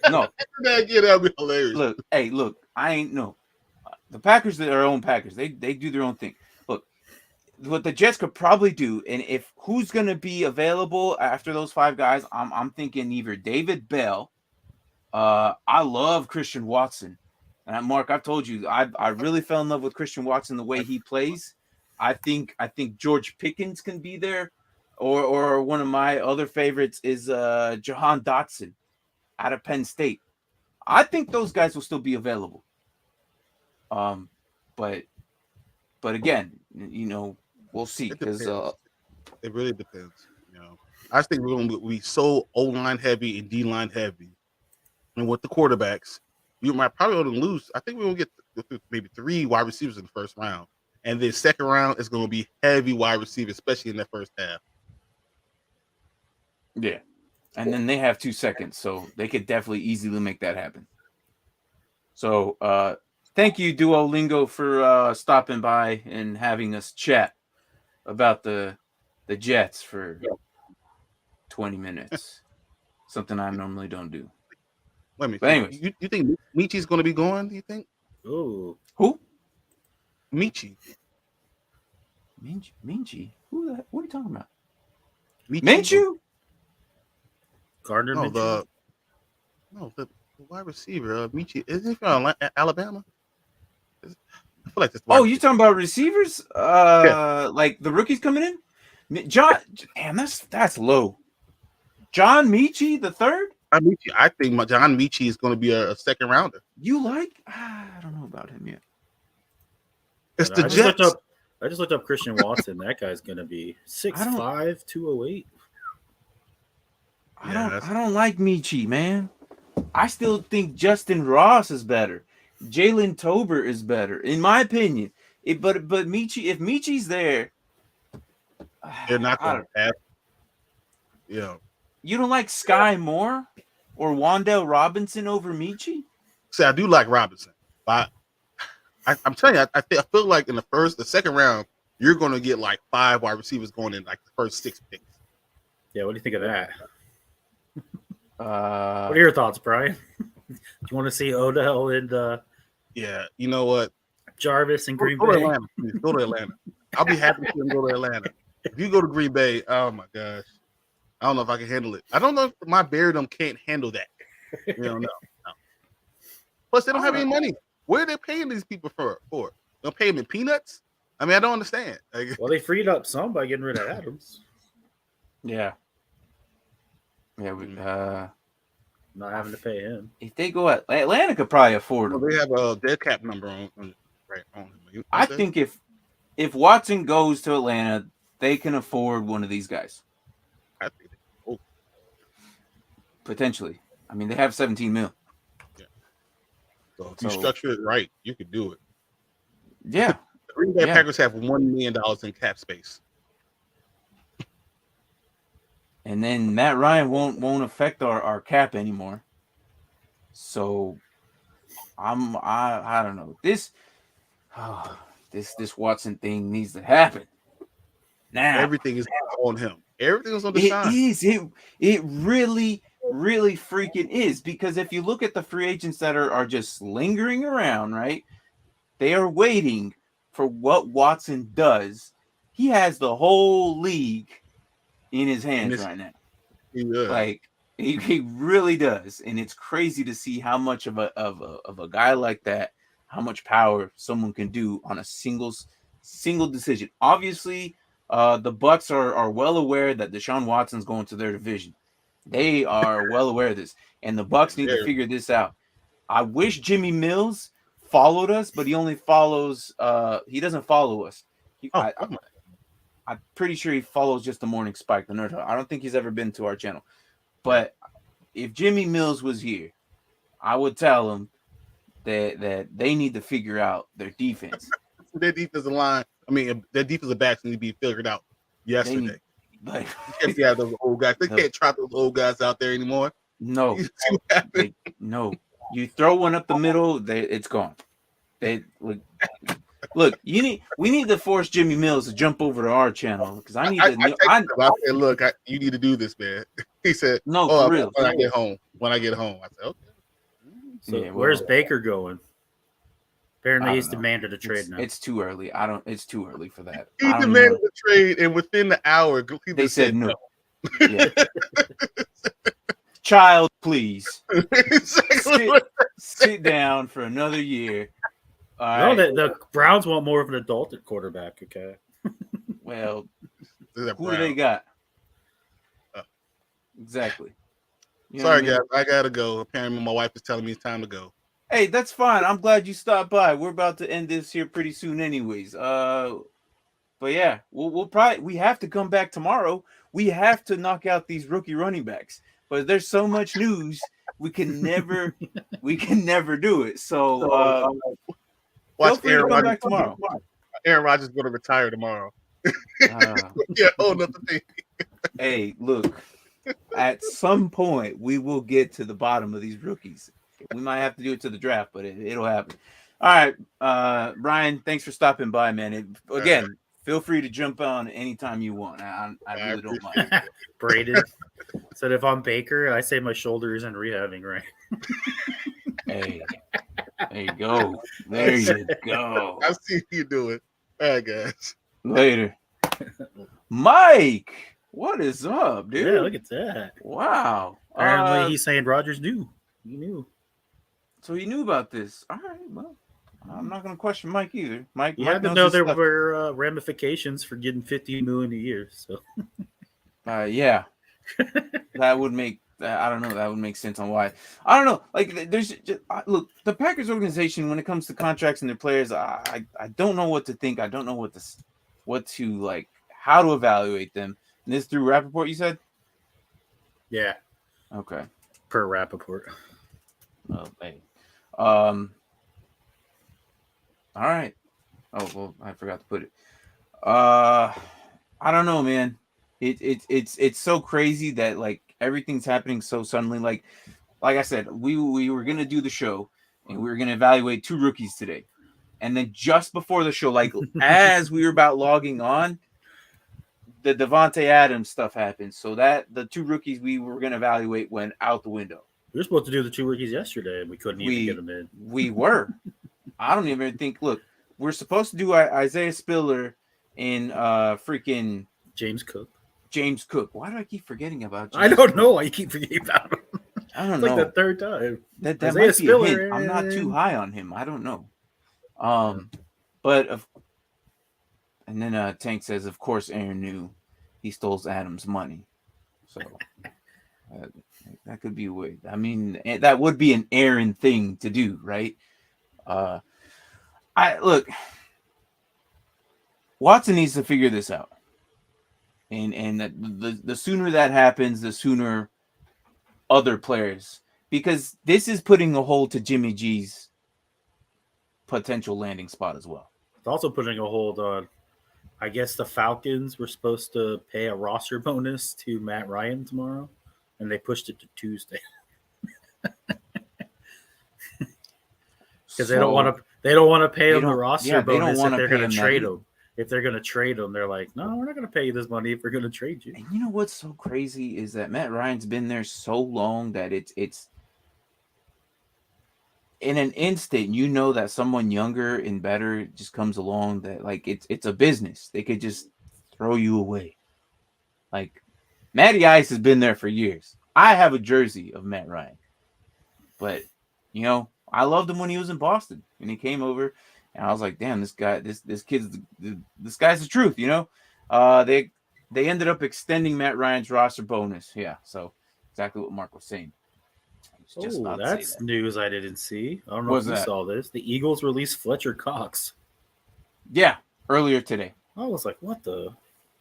No.
That'd be hilarious.
Look, I ain't no. The Packers are their own Packers. They do their own thing. Look, what the Jets could probably do, and if who's going to be available after those 5 guys, I'm thinking either David Bell. I love Christian Watson. And Mark, I've told you, I really fell in love with Christian Watson the way he plays. I think George Pickens can be there, or one of my other favorites is Jahan Dotson out of Penn State. I think those guys will still be available. But again, we'll see, because
it really depends. I think we're going to be so O-line heavy and D-line heavy, and with the quarterbacks, you might probably only lose. I think we're going to get maybe 3 wide receivers in the first round. And then second round is going to be heavy wide receiver, especially in that first half.
Yeah. And then they have 2 seconds, so they could definitely easily make that happen. So thank you, Duolingo, for stopping by and having us chat about the Jets for 20 minutes. Something I normally don't do.
Wait a minute. But anyways, you think Michi's going to be gone? Do you think?
Oh,
who?
Michi.
Minchi? Who? What are you talking about?
Minshew?
Gardner
Minshew? The wide receiver. Michi. Isn't he from Alabama? I feel like this.
Oh, you talking about receivers? Like the rookies coming in? John. Damn, that's low. John Michi the third?
I think John Michi is going to be a second rounder.
You like? I don't know about him yet.
It's the Jets.
I just looked up Christian Watson. That guy's going to be 6'5", 208.
I don't like Michi, man. I still think Justin Ross is better. Jalen Tober is better, in my opinion. But Michi, if Michi's there,
they're not going to have. Yeah.
You don't like Sky Moore? or Wan'Dale Robinson over Michi?
See, I do like Robinson, but I'm telling you, I feel like in the second round, you're going to get like 5 wide receivers going in like the first 6 picks.
Yeah, what do you think of that? What are your thoughts, Brian? Do you want to see Odell and
yeah, you know what?
Jarvis and Green
Go
Bay?
to Atlanta, please. Go to Atlanta. I'll be happy to see him go to Atlanta. If you go to Green Bay, oh my gosh, I don't know if I can handle it. I don't know if my Beardom can't handle that. You know, no. Plus, they don't have any money. Where are they paying these people for? They'll pay them in peanuts? I mean, I don't understand. Like,
well, they freed up some by getting rid of Adams.
Yeah. Yeah,
not having to pay him.
If they go at Atlanta, could probably afford him.
Well, they have a dead cap number on him.
I think if Watson goes to Atlanta, they can afford one of these guys.
I think
potentially. I mean, they have 17 mil.
Yeah. So if you structure it right, you could do it.
Yeah.
The Green Bay Packers have $1 million in cap space.
And then Matt Ryan won't affect our cap anymore. So I don't know. This Watson thing needs to happen. Now
everything is on him. Everything is on Deshaun.
It really freaking is, because if you look at the free agents that are just lingering around, right? They are waiting for what Watson does. He has the whole league in his hands right now. Like he really does, and it's crazy to see how much of a guy like that, how much power someone can do on a single decision. Obviously, the Bucs are well aware that Deshaun Watson's going to their division. They are well aware of this, and the Bucs need to figure this out. I wish Jimmy Mills followed us, but he only follows. He doesn't follow us. I'm pretty sure he follows just the Morning Spike, the Nerd Hut. I don't think he's ever been to our channel. But if Jimmy Mills was here, I would tell him that they need to figure out their defense.
Their defensive line, their defensive backs need to be figured out yesterday.
Like,
you can't have those old guys. They can't trot those old guys out there anymore.
No. No. You throw one up the middle, it's gone. Look, we need to force Jimmy Mills to jump over to our channel, because I need to.
I said, look, you need to do this, man. He said,
no, for real.
When I get home. I said, okay.
So where's Baker going? Apparently, he's demanded a trade now.
It's too early. It's too early for that.
He demanded a trade, and within the hour,
they said no. Yeah. Child, please sit down for another year.
No, the Browns want more of an adult at quarterback. Okay.
Well, who do they got? Exactly.
Sorry, guys. I gotta go. Apparently, my wife is telling me it's time to go.
Hey, that's fine. I'm glad you stopped by. We're about to end this here pretty soon, anyways. But yeah, we have to come back tomorrow. We have to knock out these rookie running backs. But there's so much news, we can never do it. So
watch Aaron Rodgers tomorrow. Aaron Rodgers is going to retire tomorrow. Yeah, hold up the thing.
Hey, look, at some point we will get to the bottom of these rookies. We might have to do it to the draft, but it'll happen. All right, Brian, thanks for stopping by, man. Again, feel free to jump on anytime you want. I really don't mind.
Braden said, if I'm Baker, I say my shoulder isn't rehabbing right.
Hey, there you go. There you go.
I'll see you do it. All right, guys.
Later. Mike, what is up, dude?
Yeah, look at that.
Wow.
Apparently, he's saying Rodgers knew. He knew.
So he knew about this. All right, well. I'm not going to question Mike either. Mike,
you had to know there were ramifications for getting $50 million a year. So,
yeah, that would make. I don't know. That would make sense on why. I don't know. Like, there's just, look, the Packers organization, when it comes to contracts and their players, I don't know what to think. I don't know what to like, how to evaluate them. And this through Rappaport, you said?
Yeah.
Okay.
Per Rappaport.
Oh, hey. All right. Oh, well, I forgot to put it. I don't know, man. It's so crazy that like everything's happening so suddenly. Like like I said, we were gonna do the show and we were gonna evaluate 2 rookies today. And then just before the show, like as we were about logging on, the Devontae Adams stuff happened. So that the 2 rookies we were gonna evaluate went out the window.
We were supposed to do the 2 rookies yesterday, and we couldn't even get them in.
We were. I don't even think. Look, we're supposed to do Isaiah Spiller in freaking
James Cook.
Why do I keep forgetting about
James I don't Cook? Know why you keep forgetting about him.
I don't
know.
Like
the 3rd time.
That Isaiah might be Spiller, a hint. I'm not too high on him. I don't know. But and then Tank says, of course, Aaron knew he stole Adams' money. So that could be a way. I mean, that would be an Aaron thing to do, right? Look, Watson needs to figure this out, and the sooner that happens, the sooner other players, because this is putting a hold to Jimmy G's potential landing spot as well.
It's also putting a hold on, I guess the Falcons were supposed to pay a roster bonus to Matt Ryan tomorrow, and they pushed it to Tuesday. Because they don't want to pay him the roster bonus if they're going to trade him. If they're going to trade him, they're like, no, we're not going to pay you this money if we're going to trade you.
And you know what's so crazy is that Matt Ryan's been there so long that it's in an instant, you know that someone younger and better just comes along that like it's a business. They could just throw you away. Like Matty Ice has been there for years. I have a jersey of Matt Ryan. But, you know, I loved him when he was in Boston and he came over and I was like, damn, this guy's the truth, you know? They ended up extending Matt Ryan's roster bonus. Yeah, so exactly what Mark was saying.
Oh, that's news I didn't see. I don't know if you saw this. The Eagles released Fletcher Cox.
Yeah, earlier today.
I was like, what the?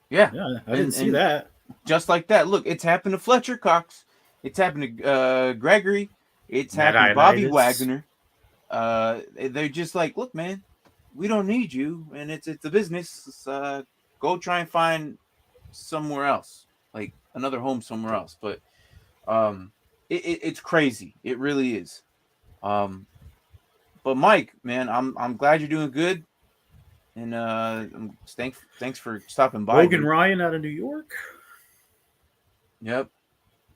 Yeah,
I didn't see that.
Just like that. Look, it's happened to Fletcher Cox. It's happened to Gregory. It's happened to Bobby Wagner. They're just like, look, man, we don't need you, and it's a business. Go try and find somewhere else, like another home somewhere else. But it's crazy. It really is. But Mike, man, I'm glad you're doing good, and thanks for stopping by.
Logan Ryan out of New York.
Yep,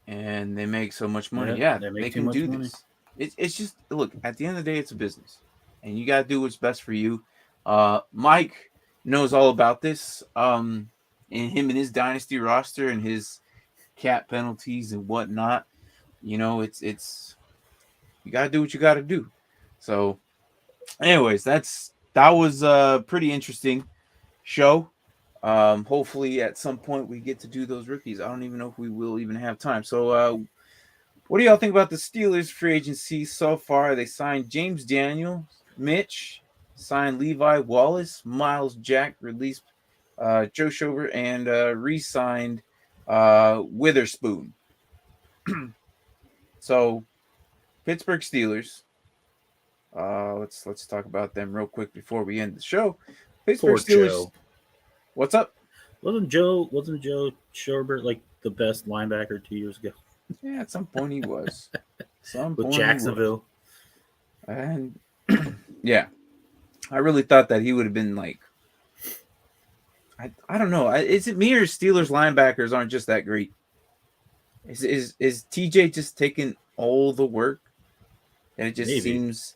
and they make so much money. Yeah, they can do this. It's just, look, at the end of the day, it's a business, and you got to do what's best for you. Mike knows all about this. And him and his dynasty roster and his cap penalties and whatnot. You know, it's you got to do what you got to do. So, anyways, that was a pretty interesting show. Hopefully at some point we get to do those rookies. I don't even know if we will even have time. So, what do y'all think about the Steelers free agency so far? They signed James Daniel, Mitch, signed Levi Wallace, Miles Jack, released Joe Schober, and re-signed Witherspoon. So, Pittsburgh Steelers. Let's talk about them real quick before we end the show. Pittsburgh Steelers. Joe. What's up?
Wasn't Joe Schober like the best linebacker 2 years ago?
Yeah, at some point he was.
With Jacksonville.
And yeah, I really thought that he would have been like, I don't know. Is it me or Steelers linebackers aren't just that great? Is TJ just taking all the work? And it just seems,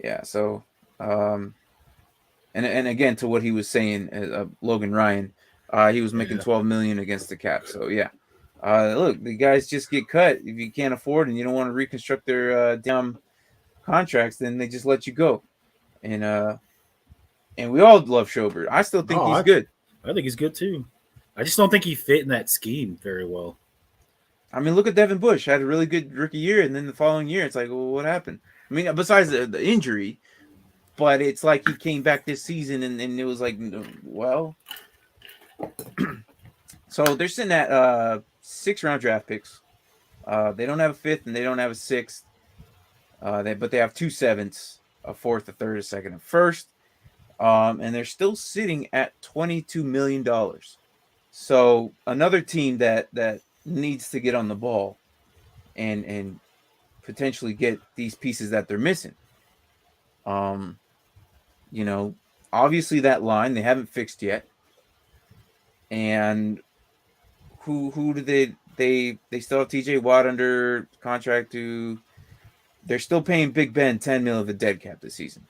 yeah. So, and again, to what he was saying, Logan Ryan, he was making $12 million against the cap. So yeah, look, the guys just get cut if you can't afford and you don't want to reconstruct their damn contracts, then they just let you go. And we all love Schober. I still think he's good.
I think he's good too. I just don't think he fit in that scheme very well.
I mean, look at Devin Bush. Had a really good rookie year, and then the following year, it's like, well, what happened? I mean, besides the injury, but it's like he came back this season, and it was like, well. So they're sitting at 6-round draft picks. They don't have a 5th, and they don't have a 6th. But they have 2 7ths, a 4th, a 3rd, a 2nd, a 1st. And they're still sitting at $22 million. So another team that needs to get on the ball and potentially get these pieces that they're missing. You know, obviously that line they haven't fixed yet. And who do they still have TJ Watt under contract to. They're still paying Big Ben $10 million of a dead cap this season.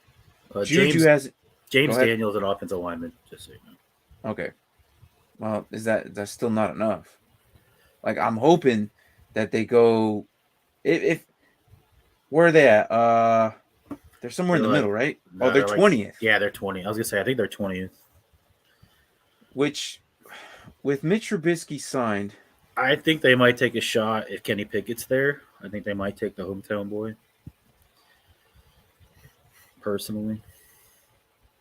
Juju has
James Daniels an offensive lineman, just so you know.
Okay. Well, that's still not enough. Like, I'm hoping that they go if where are they at? They're somewhere in the middle, right?
No,
they're 20th.
Yeah, they're 20th. I was gonna say I think they're 20th.
Which with Mitch Trubisky signed,
I think they might take a shot if Kenny Pickett's there. I think they might take the hometown boy. Personally.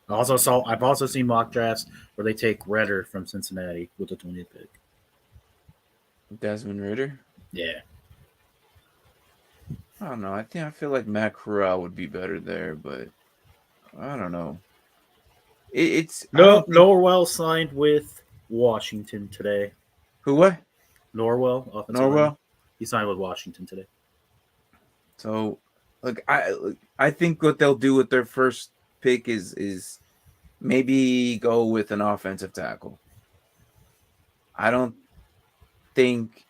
I've also seen mock drafts where they take Redder from Cincinnati with the 20th pick.
Desmond Ridder?
Yeah.
I don't know. I feel like Matt Corral would be better there, but I don't know.
Norwell signed with Washington today.
Who what?
Norwell.
Norwell?
He signed with Washington today.
So, look, I think what they'll do with their first pick is maybe go with an offensive tackle. I don't think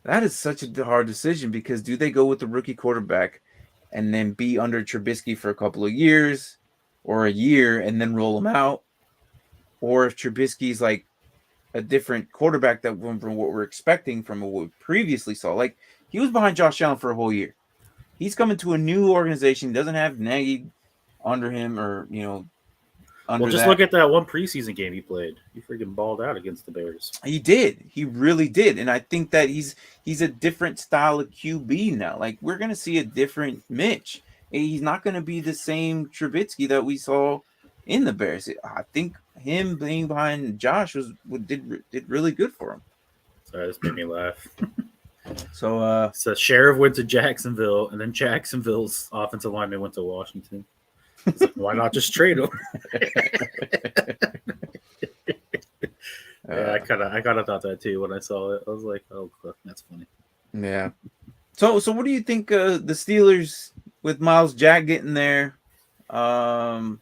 that is such a hard decision because do they go with the rookie quarterback and then be under Trubisky for a couple of years or a year and then roll him out? Or if Trubisky's like a different quarterback that from what we're expecting from what we previously saw, like he was behind Josh Allen for a whole year. He's coming to a new organization, doesn't have Nagy under him or,
look at that one preseason game he played. He freaking balled out against the Bears.
He did. He really did. And I think that he's a different style of QB now. Like, we're going to see a different Mitch. He's not going to be the same Trubisky that we saw in the Bears. I think him being behind Josh did really good for him.
Sorry, this made me laugh.
So
Sheriff went to Jacksonville, and then Jacksonville's offensive lineman went to Washington. Like, why not just trade him? Yeah, I kind of thought that too when I saw it. I was like, "Oh, that's funny."
Yeah. So what do you think? The Steelers with Miles Jack getting there, overall,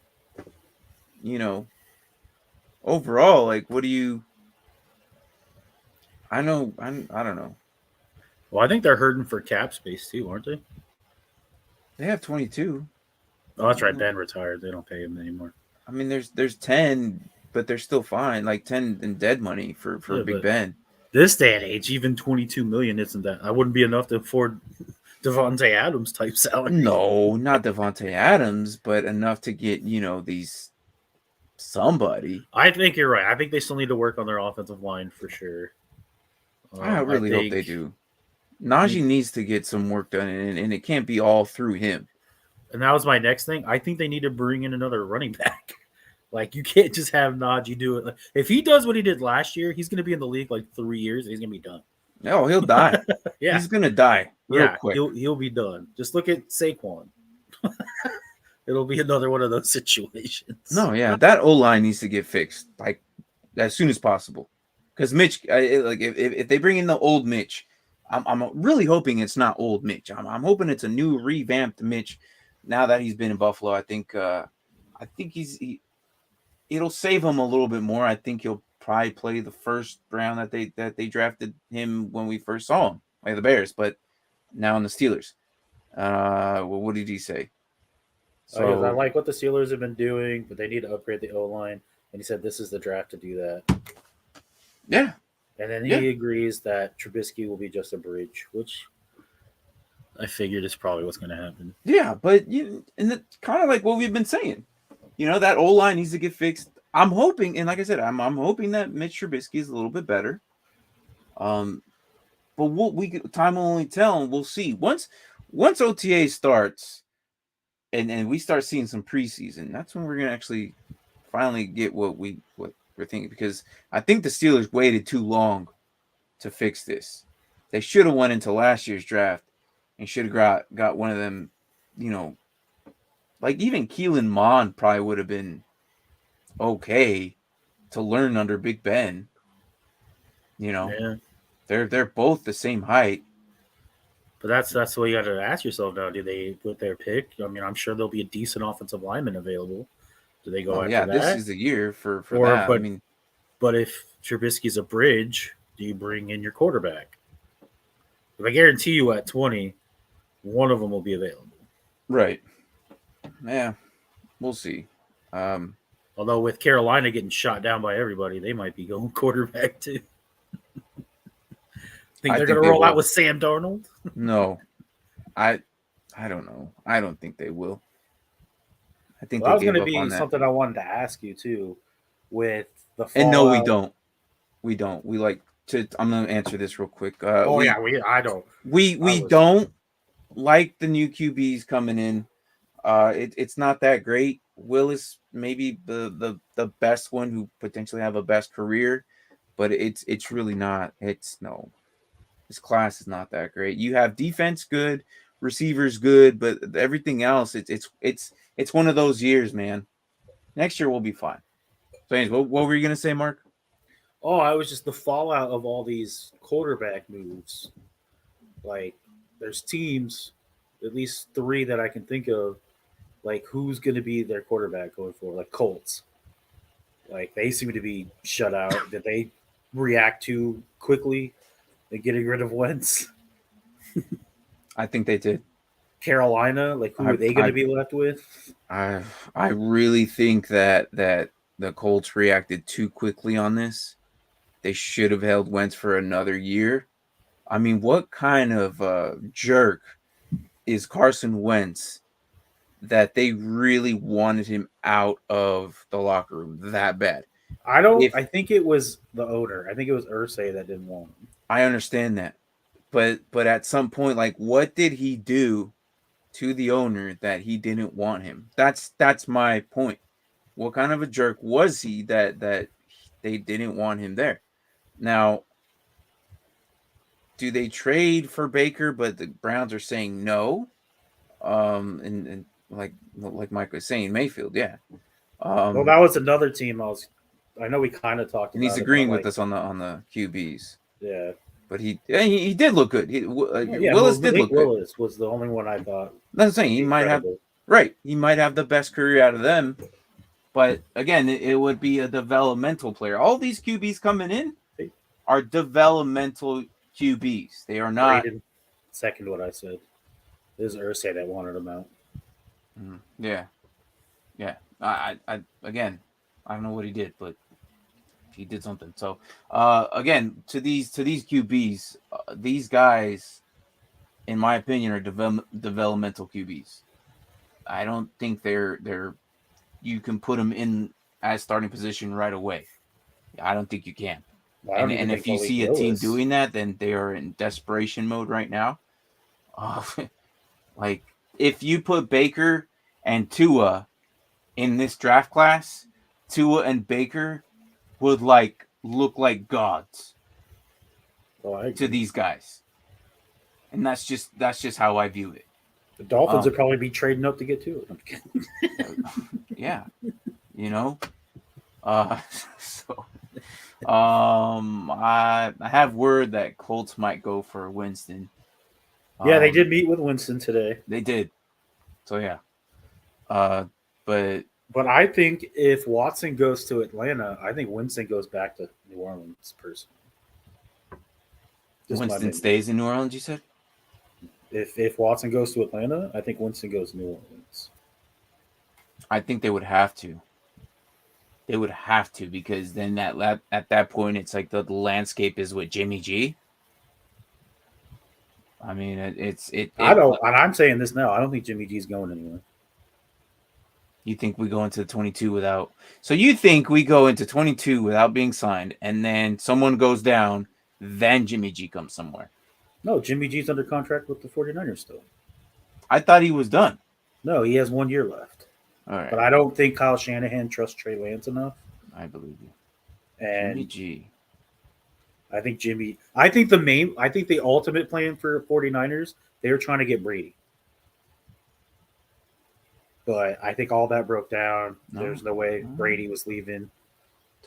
like, what do you? I don't know.
Well, I think they're hurting for cap space too, aren't they?
They have 22.
Oh, that's right. Ben retired. They don't pay him anymore.
I mean, there's 10, but they're still fine. Like 10 in dead money for Big Ben.
This day and age, even $22 million isn't that. I wouldn't be enough to afford Devontae Adams type salary.
No, not Devontae Adams, but enough to get these somebody.
I think you're right. I think they still need to work on their offensive line for sure.
I really hope they do. Najee needs to get some work done, and it can't be all through him.
And that was my next thing. I think they need to bring in another running back. Like, you can't just have Najee do it. Like, if he does what he did last year, he's going to be in the league like 3 years. And he's going to be done.
No, he'll die.
Yeah,
he's going to die real quick.
He'll be done. Just look at Saquon. It'll be another one of those situations.
No, yeah, that O-line needs to get fixed like as soon as possible. Because Mitch, if they bring in the old Mitch, I'm really hoping it's not old Mitch. I'm hoping it's a new revamped Mitch. Now that he's been in Buffalo, I think it'll save him a little bit more. I think he'll probably play the first round that they drafted him when we first saw him, like the Bears, but now in the Steelers. What did he say?
So I like what the Steelers have been doing, but they need to upgrade the O-line. And he said this is the draft to do that.
Yeah.
And then he agrees that Trubisky will be just a bridge, which I figured is probably what's going to happen.
Yeah, but and it's kind of like what we've been saying. That O-line needs to get fixed. I'm hoping, and like I said, I'm hoping that Mitch Trubisky is a little bit better. But time will only tell, and we'll see. Once OTA starts, and we start seeing some preseason, that's when we're gonna actually finally get what we're thinking. Because I think the Steelers waited too long to fix this. They should have went into last year's draft and should have got one of them, like even Keelan Mond probably would have been okay to learn under Big Ben.
Yeah.
They're both the same height.
But that's the way you got to ask yourself now. Do they, with their pick? I mean, I'm sure there'll be a decent offensive lineman available. Do they go after that?
This is the year for
or,
that.
But,
I mean,
but if Trubisky's a bridge, do you bring in your quarterback? If I guarantee you at 20, one of them will be available.
Right. Yeah, we'll see.
Although with Carolina getting shot down by everybody, they might be going quarterback too. Think they're going to roll out with Sam Darnold?
No, I don't know. I don't think they will. I think
that was going to be something I wanted to ask you too. With the fallout.
And no, we don't. We like to. I'm going to answer this real quick.
I don't.
We don't like the new QBs coming in. It's not that great. Willis maybe the best one who potentially have a best career, but it's really not. This class is not that great. You have defense good, receivers good, but everything else it's one of those years, man. Next year we'll be fine. So anyways, what were you gonna say, Mark?
Oh, I was just the fallout of all these quarterback moves. Like there's teams, at least 3 that I can think of. Like who's going to be their quarterback going forward? Like Colts. Like they seem to be shut out. Did they react too quickly in getting rid of Wentz?
I think they did.
Carolina, like who are they going to be left with?
I really think that the Colts reacted too quickly on this. They should have held Wentz for another year. I mean, what kind of jerk is Carson Wentz that they really wanted him out of the locker room that bad?
I think it was the owner. I think it was Irsay that didn't want him.
I understand that. But at some point, like, what did he do to the owner that he didn't want him? That's my point. What kind of a jerk was he that they didn't want him there? Now, do they trade for Baker, but the Browns are saying no? And like Mike was saying, Mayfield, yeah.
Well, that was another team I know we kind of talked about.
And he's agreeing with us on the QBs.
Yeah.
But he did look good. Willis did look good.
Willis was the only one I thought.
That's saying he might have he might have the best career out of them. But again, it would be a developmental player. All these QBs coming in are developmental QBs. They are not.
Second, what I said. This is Irsay that wanted him out.
Yeah. I again, I don't know what he did, but he did something. So again, to these QBs, these guys, in my opinion, are developmental QBs. I don't think they're you can put them in as starting position right away. I don't think you can. Well, and if you see a team doing that, then they are in desperation mode right now. Like if you put Baker and Tua in this draft class, Tua and Baker would look like gods to these guys, and that's just how I view it.
The Dolphins would probably be trading up to get to
it. Yeah, you know. So, I have word that Colts might go for Winston.
Yeah, they did meet with Winston today.
They did. So yeah. But
I think if Watson goes to Atlanta, I think Winston goes back to New Orleans personally.
Winston stays in New Orleans, you said?
If Watson goes to Atlanta, I think Winston goes to New Orleans.
I think they would have to. They would have to, because then at that point it's like the landscape is with Jimmy G. I mean,
I'm saying this now. I don't think Jimmy G's going anywhere.
You think we go into 22 without? So you think we go into 22 without being signed, and then someone goes down, then Jimmy G comes somewhere?
No, Jimmy G's under contract with the 49ers still.
I thought he was done.
No, he has 1 year left.
All right.
But I don't think Kyle Shanahan trusts Trey Lance enough.
I believe you.
And
Jimmy G.
I think the ultimate plan for 49ers, they were trying to get Brady. But I think all that broke down. There's no way Brady was leaving.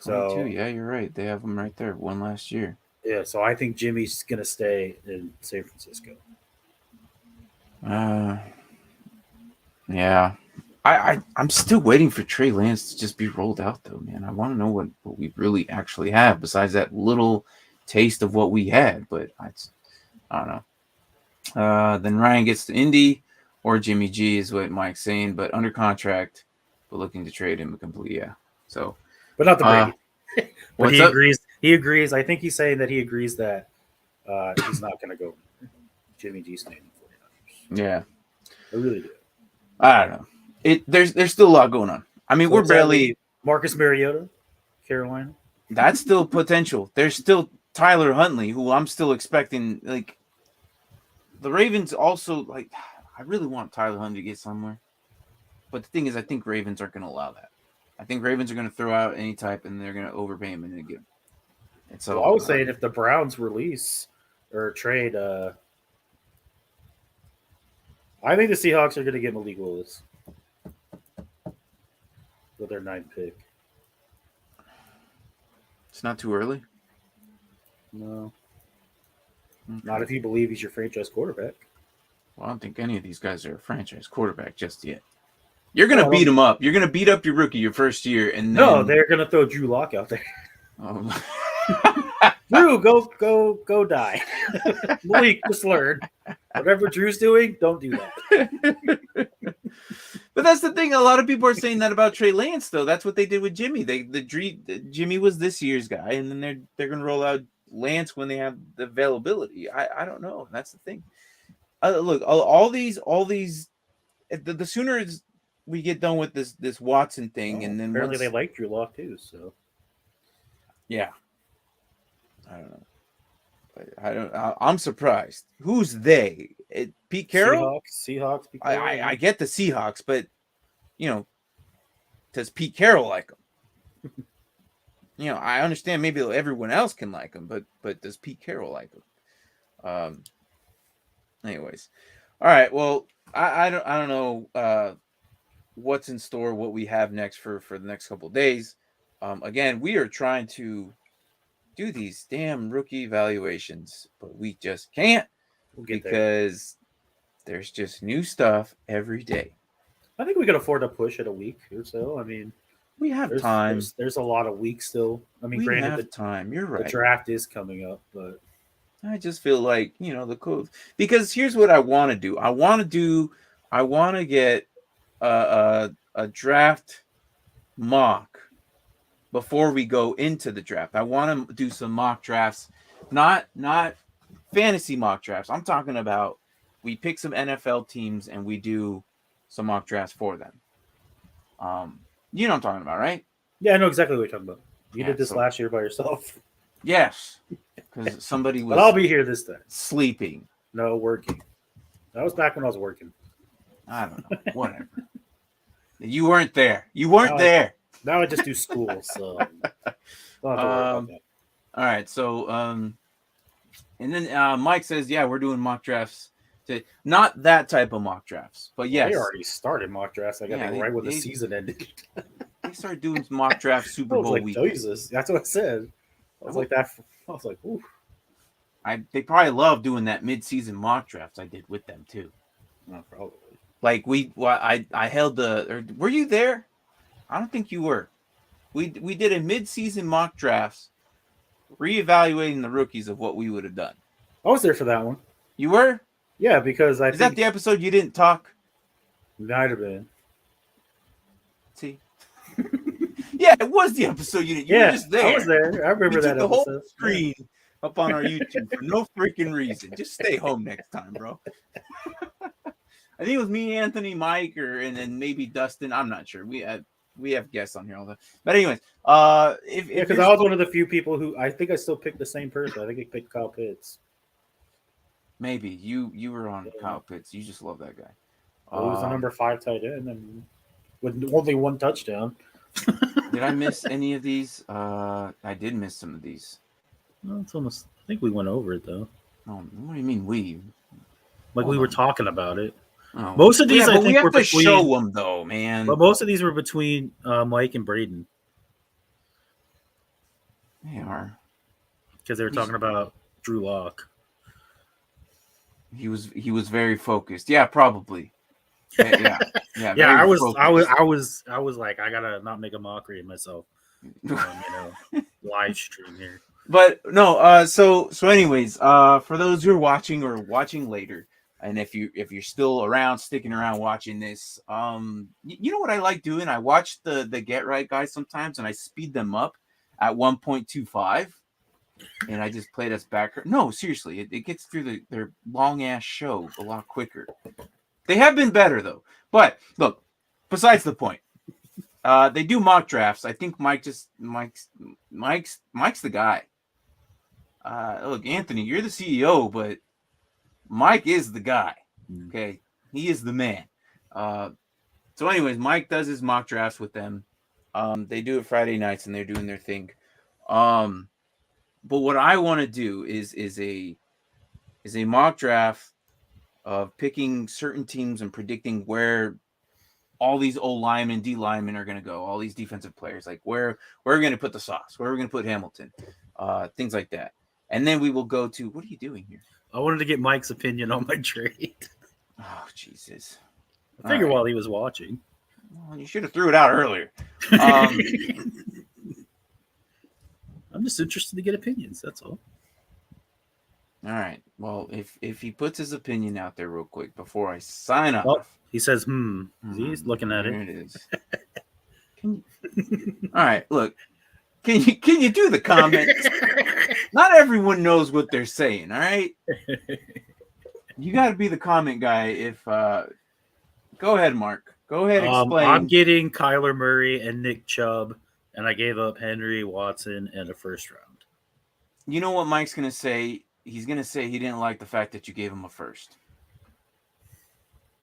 22, yeah, you're right. They have him right there. One last year.
Yeah, so I think Jimmy's going to stay in San Francisco.
Yeah. I'm still waiting for Trey Lance to just be rolled out, though, man. I want to know what we really actually have besides that little taste of what we had. But I don't know. Then Ryan gets to Indy or Jimmy G is what Mike's saying, but under contract, but looking to trade him completely. Yeah. So,
but not the Brady. But he
up?
agrees. He agrees. I think he's saying that he agrees that he's not going to go. Jimmy G staying in 49ers.
Yeah.
I really do.
I don't know. There's still a lot going on. I mean, so we're barely
Marcus Mariota, Carolina.
That's still potential. There's still Tyler Huntley, who I'm still expecting. Like the Ravens also like. I really want Tyler Huntley to get somewhere, but the thing is, I think Ravens aren't going to allow that. I think Ravens are going to throw out any type, and they're going to overpay him and then get him. And so
well, I was saying if the Browns release or trade, I think the Seahawks are going to get Malik Willis with their 9th pick.
It's not too early?
No. Okay. Not if you believe he's your franchise quarterback.
Well, I don't think any of these guys are a franchise quarterback just yet. You're going to beat him up. You're going to beat up your rookie your first year. And then...
No, they're going to throw Drew Lock out there. Drew, go die. Malik, just learn. Whatever Drew's doing, don't do that.
But that's the thing. A lot of people are saying that about Trey Lance, though. That's what they did with Jimmy. Jimmy was this year's guy, and then they're going to roll out Lance when they have the availability. I don't know. That's the thing. Look, all these. The sooner we get done with this Watson thing, and then
apparently they like Drew Lock too. So
yeah, I don't know. I'm surprised. Who's they? Pete Carroll?
Seahawks. Pete
Carroll. I get the Seahawks, but does Pete Carroll like him? I understand maybe everyone else can like him, but does Pete Carroll like him? Anyways, all right. Well, I don't know what's in store, what we have next for the next couple of days. Again, we are trying to do these damn rookie evaluations, but we just can't because there's just new stuff every day.
I think we can afford to push it a week or so. I mean,
we have time.
There's a lot of weeks still. I mean, granted, the
time. You're right.
The draft is coming up, but
I just feel like the code, because here's what I want to do. I want to get a draft mock before we go into the draft. I want to do some mock drafts, not fantasy mock drafts. I'm talking about we pick some NFL teams and we do some mock drafts for them. You know what I'm talking about, right?
Yeah, I know exactly what you're talking about. You did this last year by yourself.
Yes, because somebody was.
But I'll be here this time.
Sleeping.
No, working. That was back when I was working.
I don't know. Whatever. You weren't there. You weren't there.
Now I just do school, so.
All right, so and then Mike says, yeah, we're doing mock drafts. Not that type of mock drafts, but yes.
They already started mock drafts. I got right when the season ended.
They started doing mock draft Super Bowl week.
Jesus, that's what I said. I was like that. I was like, ooh.
They probably love doing that mid-season mock drafts I did with them too.
No, probably.
Like I held were you there? I don't think you were. We did a mid-season mock drafts, reevaluating the rookies of what we would have done.
I was there for that one.
You were?
Yeah, because
Is that the episode you didn't talk?
Might have been.
See? Yeah, it was the episode you didn't. You were just there.
I was there. I remember that
the
episode.
Whole screen up on our YouTube for no freaking reason. Just stay home next time, bro. I think it was me, Anthony, Mike, and then maybe Dustin. I'm not sure. We have guests on here all the time. But anyways,
because I was one of the few people who I think I still picked the same person. I think I picked Kyle Pitts.
Maybe you were on Kyle Pitts. You just love that guy.
Well, he was the number 5 tight end and with only 1 touchdown.
Did I miss any of these? I did miss some of these.
Well, it's almost. I think we went over it though.
Oh, what do you mean we?
Like we were talking about it.
Oh.
Most of these, I think,
we have
were
to
between,
show them though, man.
But most of these were between Mike and Braden.
They are
because they were talking about Drew Lock.
He was very focused. Yeah, probably. Yeah.
Yeah, I was like, I gotta not make a mockery of myself. Live stream here.
But no, so anyways, for those who are watching or watching later, and if you're still around, sticking around watching this, you know what I like doing? I watch the Get Right guys sometimes, and I speed them up at 1.25, and I just play this background. No, seriously, it gets through their long ass show a lot quicker. They have been better though. But look, besides the point. They do mock drafts. I think Mike's the guy. Look, Anthony, you're the CEO, but Mike is the guy. Okay, he is the man. So, anyways, Mike does his mock drafts with them. They do it Friday nights, and they're doing their thing. But what I want to do is a mock draft of picking certain teams and predicting where all these O linemen, D linemen are going to go. All these defensive players, like where we're going to put the sauce, where we're going to put Hamilton, things like that. And then we will go to, what are you doing here?
I wanted to get Mike's opinion on my trade.
Oh, Jesus.
I figured while he was watching.
Well, you should have threw it out earlier.
I'm just interested to get opinions. That's all.
All right. Well, if he puts his opinion out there real quick before I sign off.
Oh, he says, He's looking at
there
it.
It is. All right. Look, can you do the comments? Not everyone knows what they're saying. All right. You got to be the comment guy. If go ahead, Mark. Go ahead. Explain.
I'm getting Kyler Murray and Nick Chubb, and I gave up Henry, Watson, and a first round.
You know what Mike's gonna say? He's gonna say he didn't like the fact that you gave him a first.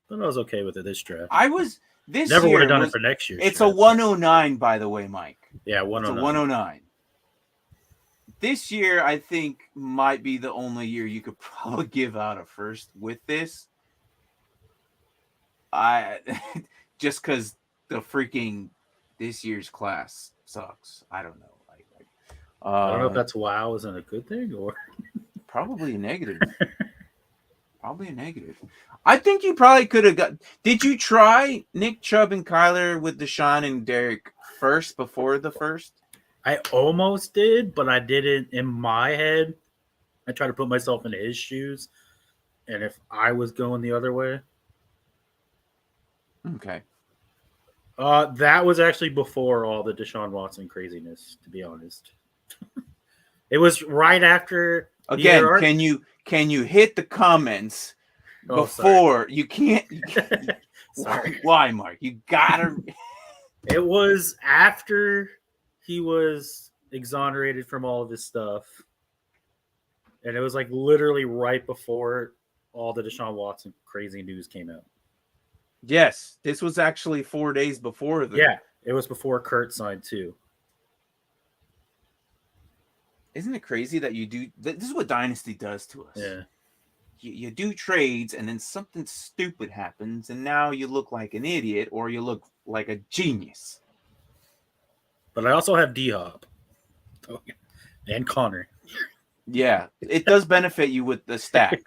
But I was okay with it this draft.
I was this
never
year
would have done it for next year.
It's draft. A 109, by the way, Mike.
Yeah, 109.
It's a 109. This year, I think, might be the only year you could probably give out a first with this. Just because the freaking this year's class sucks. I don't know.
I don't know if that's wow isn't a good thing or
probably a negative. Probably a negative. I think you probably could have got. Did you try Nick Chubb and Kyler with Deshaun and Derek first before the first?
I almost did, but I didn't. In my head, I tried to put myself in his shoes, and if I was going the other way.
Okay.
That was actually before all the Deshaun Watson craziness, to be honest. It was right after.
Again, can you hit the comments before you can't?
Sorry.
Why, Mark? You gotta.
It was after he was exonerated from all of his stuff, and it was like literally right before all the Deshaun Watson crazy news came out.
Yes, this was actually 4 days before.
Yeah, it was before Kurt signed too.
Isn't it crazy that you do? This is what Dynasty does to us.
Yeah.
You do trades, and then something stupid happens, and now you look like an idiot, or you look like a genius.
But I also have D-Hop. And Connor.
Yeah, it does benefit you with the stack.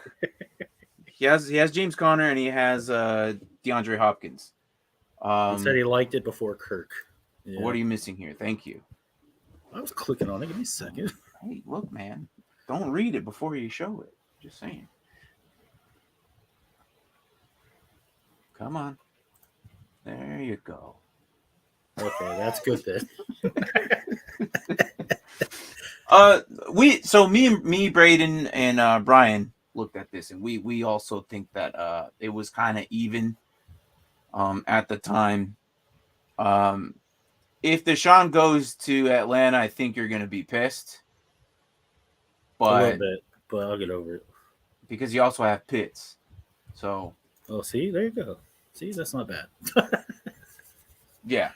He has James Conner, and he has DeAndre Hopkins.
He said he liked it before Kirk.
Yeah. What are you missing here? Thank you.
I was clicking on it. Give me a second.
Hey, look, man. Don't read it before you show it. Just saying. Come on. There you go.
Okay, that's good then.
Me, Braden, and Brian looked at this, and we also think that it was kind of even at the time. If Deshaun goes to Atlanta, I think you're going to be pissed. But,
a little bit, but I'll get over it.
Because you also have Pitts. So.
Oh, see? There you go. See? That's not bad.
Yeah.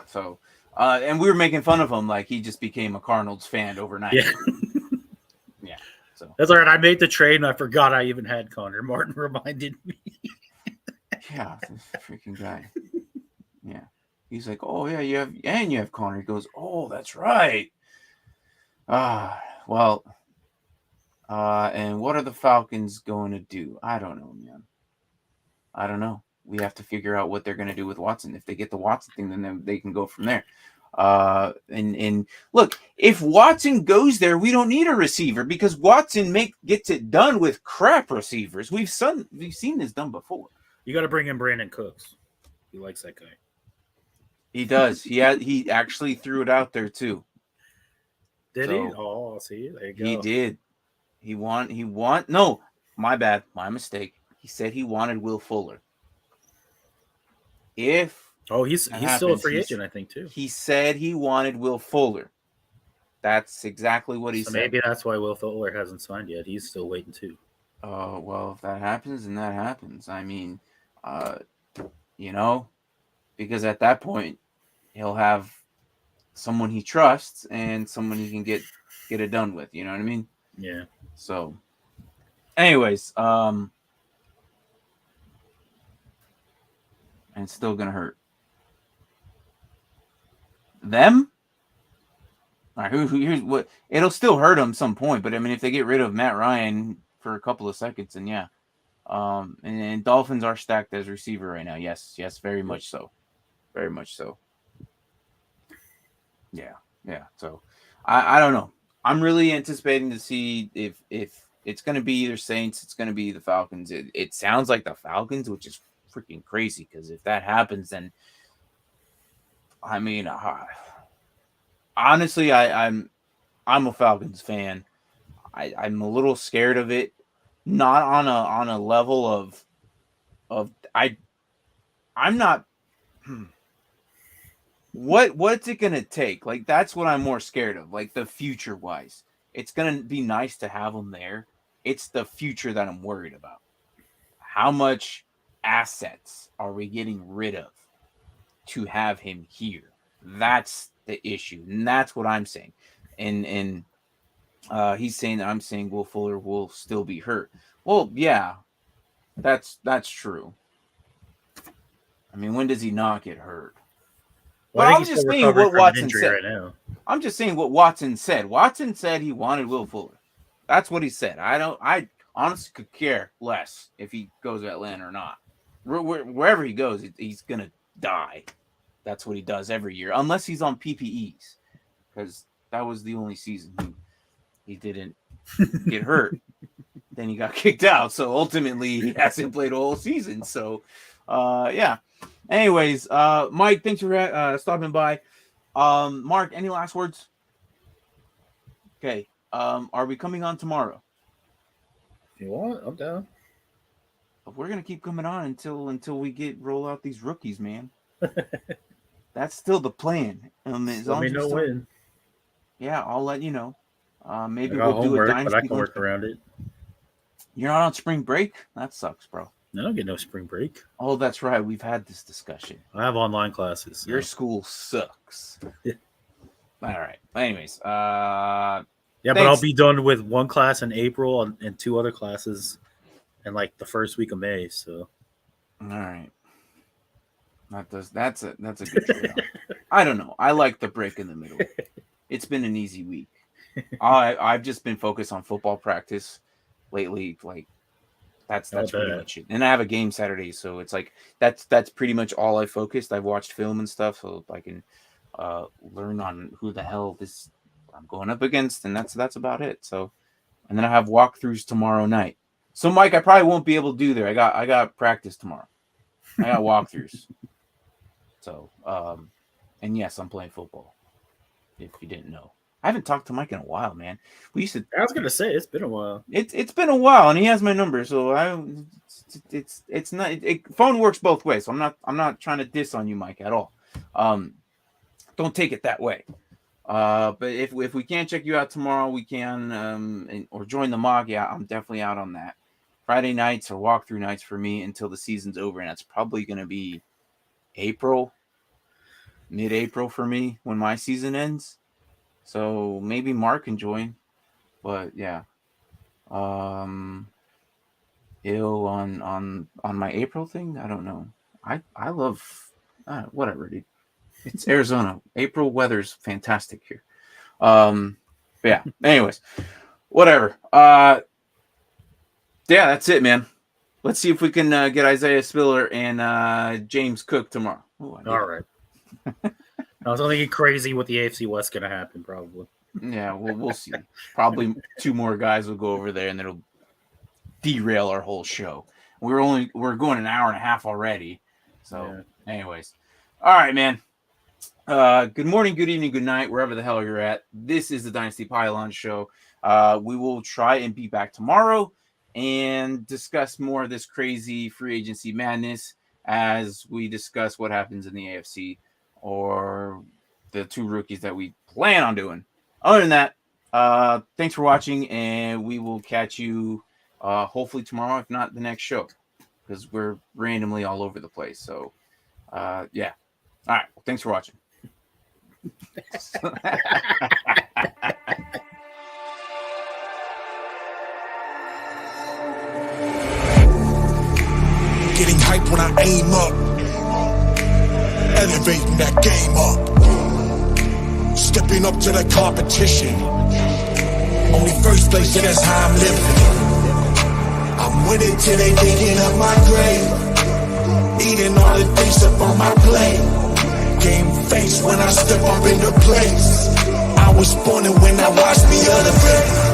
So, and we were making fun of him like he just became a Cardinals fan overnight.
Yeah.
Yeah. So.
That's all right. I made the trade and I forgot I even had Connor. Martin reminded me.
Yeah. This freaking guy. Yeah. He's like, oh, yeah, you have Connor. He goes, oh, that's right. Well, And what are the Falcons going to do? I don't know, man. I don't know. We have to figure out what they're going to do with Watson. If they get the Watson thing, then they can go from there. And look, if Watson goes there, we don't need a receiver because Watson gets it done with crap receivers. We've seen this done before.
You got to bring in Brandon Cooks. He likes that guy.
He does. He actually threw it out there too.
Did he? Oh, see, there you go.
He did. No, my bad. My mistake. He said he wanted Will Fuller. He's
still a free agent, I think, too.
He said he wanted Will Fuller. That's exactly what he said.
Maybe that's why Will Fuller hasn't signed yet. He's still waiting too.
Well, if that happens, then that happens. I mean, because at that point he'll have someone he trusts and someone he can get it done with. You know what I mean?
Yeah.
So, anyways, and it's still gonna hurt them. All right, here's what it'll still hurt them some point, but I mean, if they get rid of Matt Ryan for a couple of seconds, then yeah. And Dolphins are stacked as receiver right now. Yes, very much so, very much so. Yeah. So, I don't know. I'm really anticipating to see if it's going to be either Saints, it's going to be the Falcons. It sounds like the Falcons, which is freaking crazy because if that happens, then I mean, honestly, I'm a Falcons fan. I'm a little scared of it, not on a level of I'm not. What's it gonna take? Like that's what I'm more scared of. Like the future wise, it's gonna be nice to have him there. It's the future that I'm worried about. How much assets are we getting rid of to have him here? That's the issue, and that's what I'm saying. And he's saying that I'm saying Will Fuller will still be hurt. Well, yeah, that's true. I mean, when does he not get hurt? Well, I'm just saying what Watson said. Right now. I'm just saying what Watson said. Watson said he wanted Will Fuller. That's what he said. I honestly could care less if he goes to Atlanta or not. Wherever he goes, he's gonna die. That's what he does every year, unless he's on PPEs, because that was the only season he didn't get hurt. Then he got kicked out. So ultimately, he hasn't played a whole season. So, yeah. Anyways, Mike, thanks for stopping by. Mark, any last words? Okay. Are we coming on tomorrow?
If you want, I'm down.
We're gonna keep coming on until we roll out these rookies, man. That's still the plan. As
let me know when.
Yeah, I'll let you know. Maybe
we'll do
a
Dynasty. But I can work around it.
You're not on spring break? That sucks, bro.
I don't get no spring break.
Oh, that's right. We've had this discussion.
I have online classes. So.
Your school sucks.
Yeah.
All right. Anyways,
yeah, thanks. But I'll be done with one class in April and two other classes in like the first week of May. So,
all right. That's a good trade-off. I don't know. I like the break in the middle. It's been an easy week. I've just been focused on football practice lately. Like that's pretty much it. And I have a game Saturday, so it's like that's pretty much all I focused. I've watched film and stuff, so I can learn on who the hell I'm going up against, and that's about it. So, and then I have walkthroughs tomorrow night. So, Mike, I probably won't be able to do there. I got practice tomorrow. I got walkthroughs. So, and yes, I'm playing football. If you didn't know, I haven't talked to Mike in a while, man. We used to.
I was gonna say it's been a while.
It's been a while, and he has my number, so it's not. Phone works both ways. So I'm not trying to diss on you, Mike, at all. Don't take it that way. But if we can't check you out tomorrow, we can or join the mock. Yeah, I'm definitely out on that. Friday nights or walkthrough nights for me until the season's over, and that's probably gonna be mid-April for me when my season ends. So maybe Mark can join, but yeah, it'll on my April thing. I don't know. I love whatever, dude. It's Arizona. April weather's fantastic here. Yeah. Anyways, Whatever. Yeah, that's it, man. Let's see if we can get Isaiah Spiller and James Cook tomorrow.
Ooh, all right. I was thinking crazy with the AFC West going to happen, probably.
Yeah, we'll see. Probably 2 more guys will go over there, and it'll derail our whole show. We're going an hour and a half already. So, anyways, all right, man. Good morning, good evening, good night, wherever the hell you're at. This is the Dynasty Pylon Show. We will try and be back tomorrow and discuss more of this crazy free agency madness as we discuss what happens in the AFC or the 2 rookies that we plan on doing. Other than that, thanks for watching, and we will catch you hopefully tomorrow, if not the next show, because we're randomly all over the place. So, yeah. All right. Well, thanks for watching.
Getting hype when I aim up, elevating that game up, stepping up to the competition. Only first place, and that's how I'm living. I'm winning till they digging up my grave, eating all the things up on my plate. Game face when I step up into place. I was born and when I watched the other play.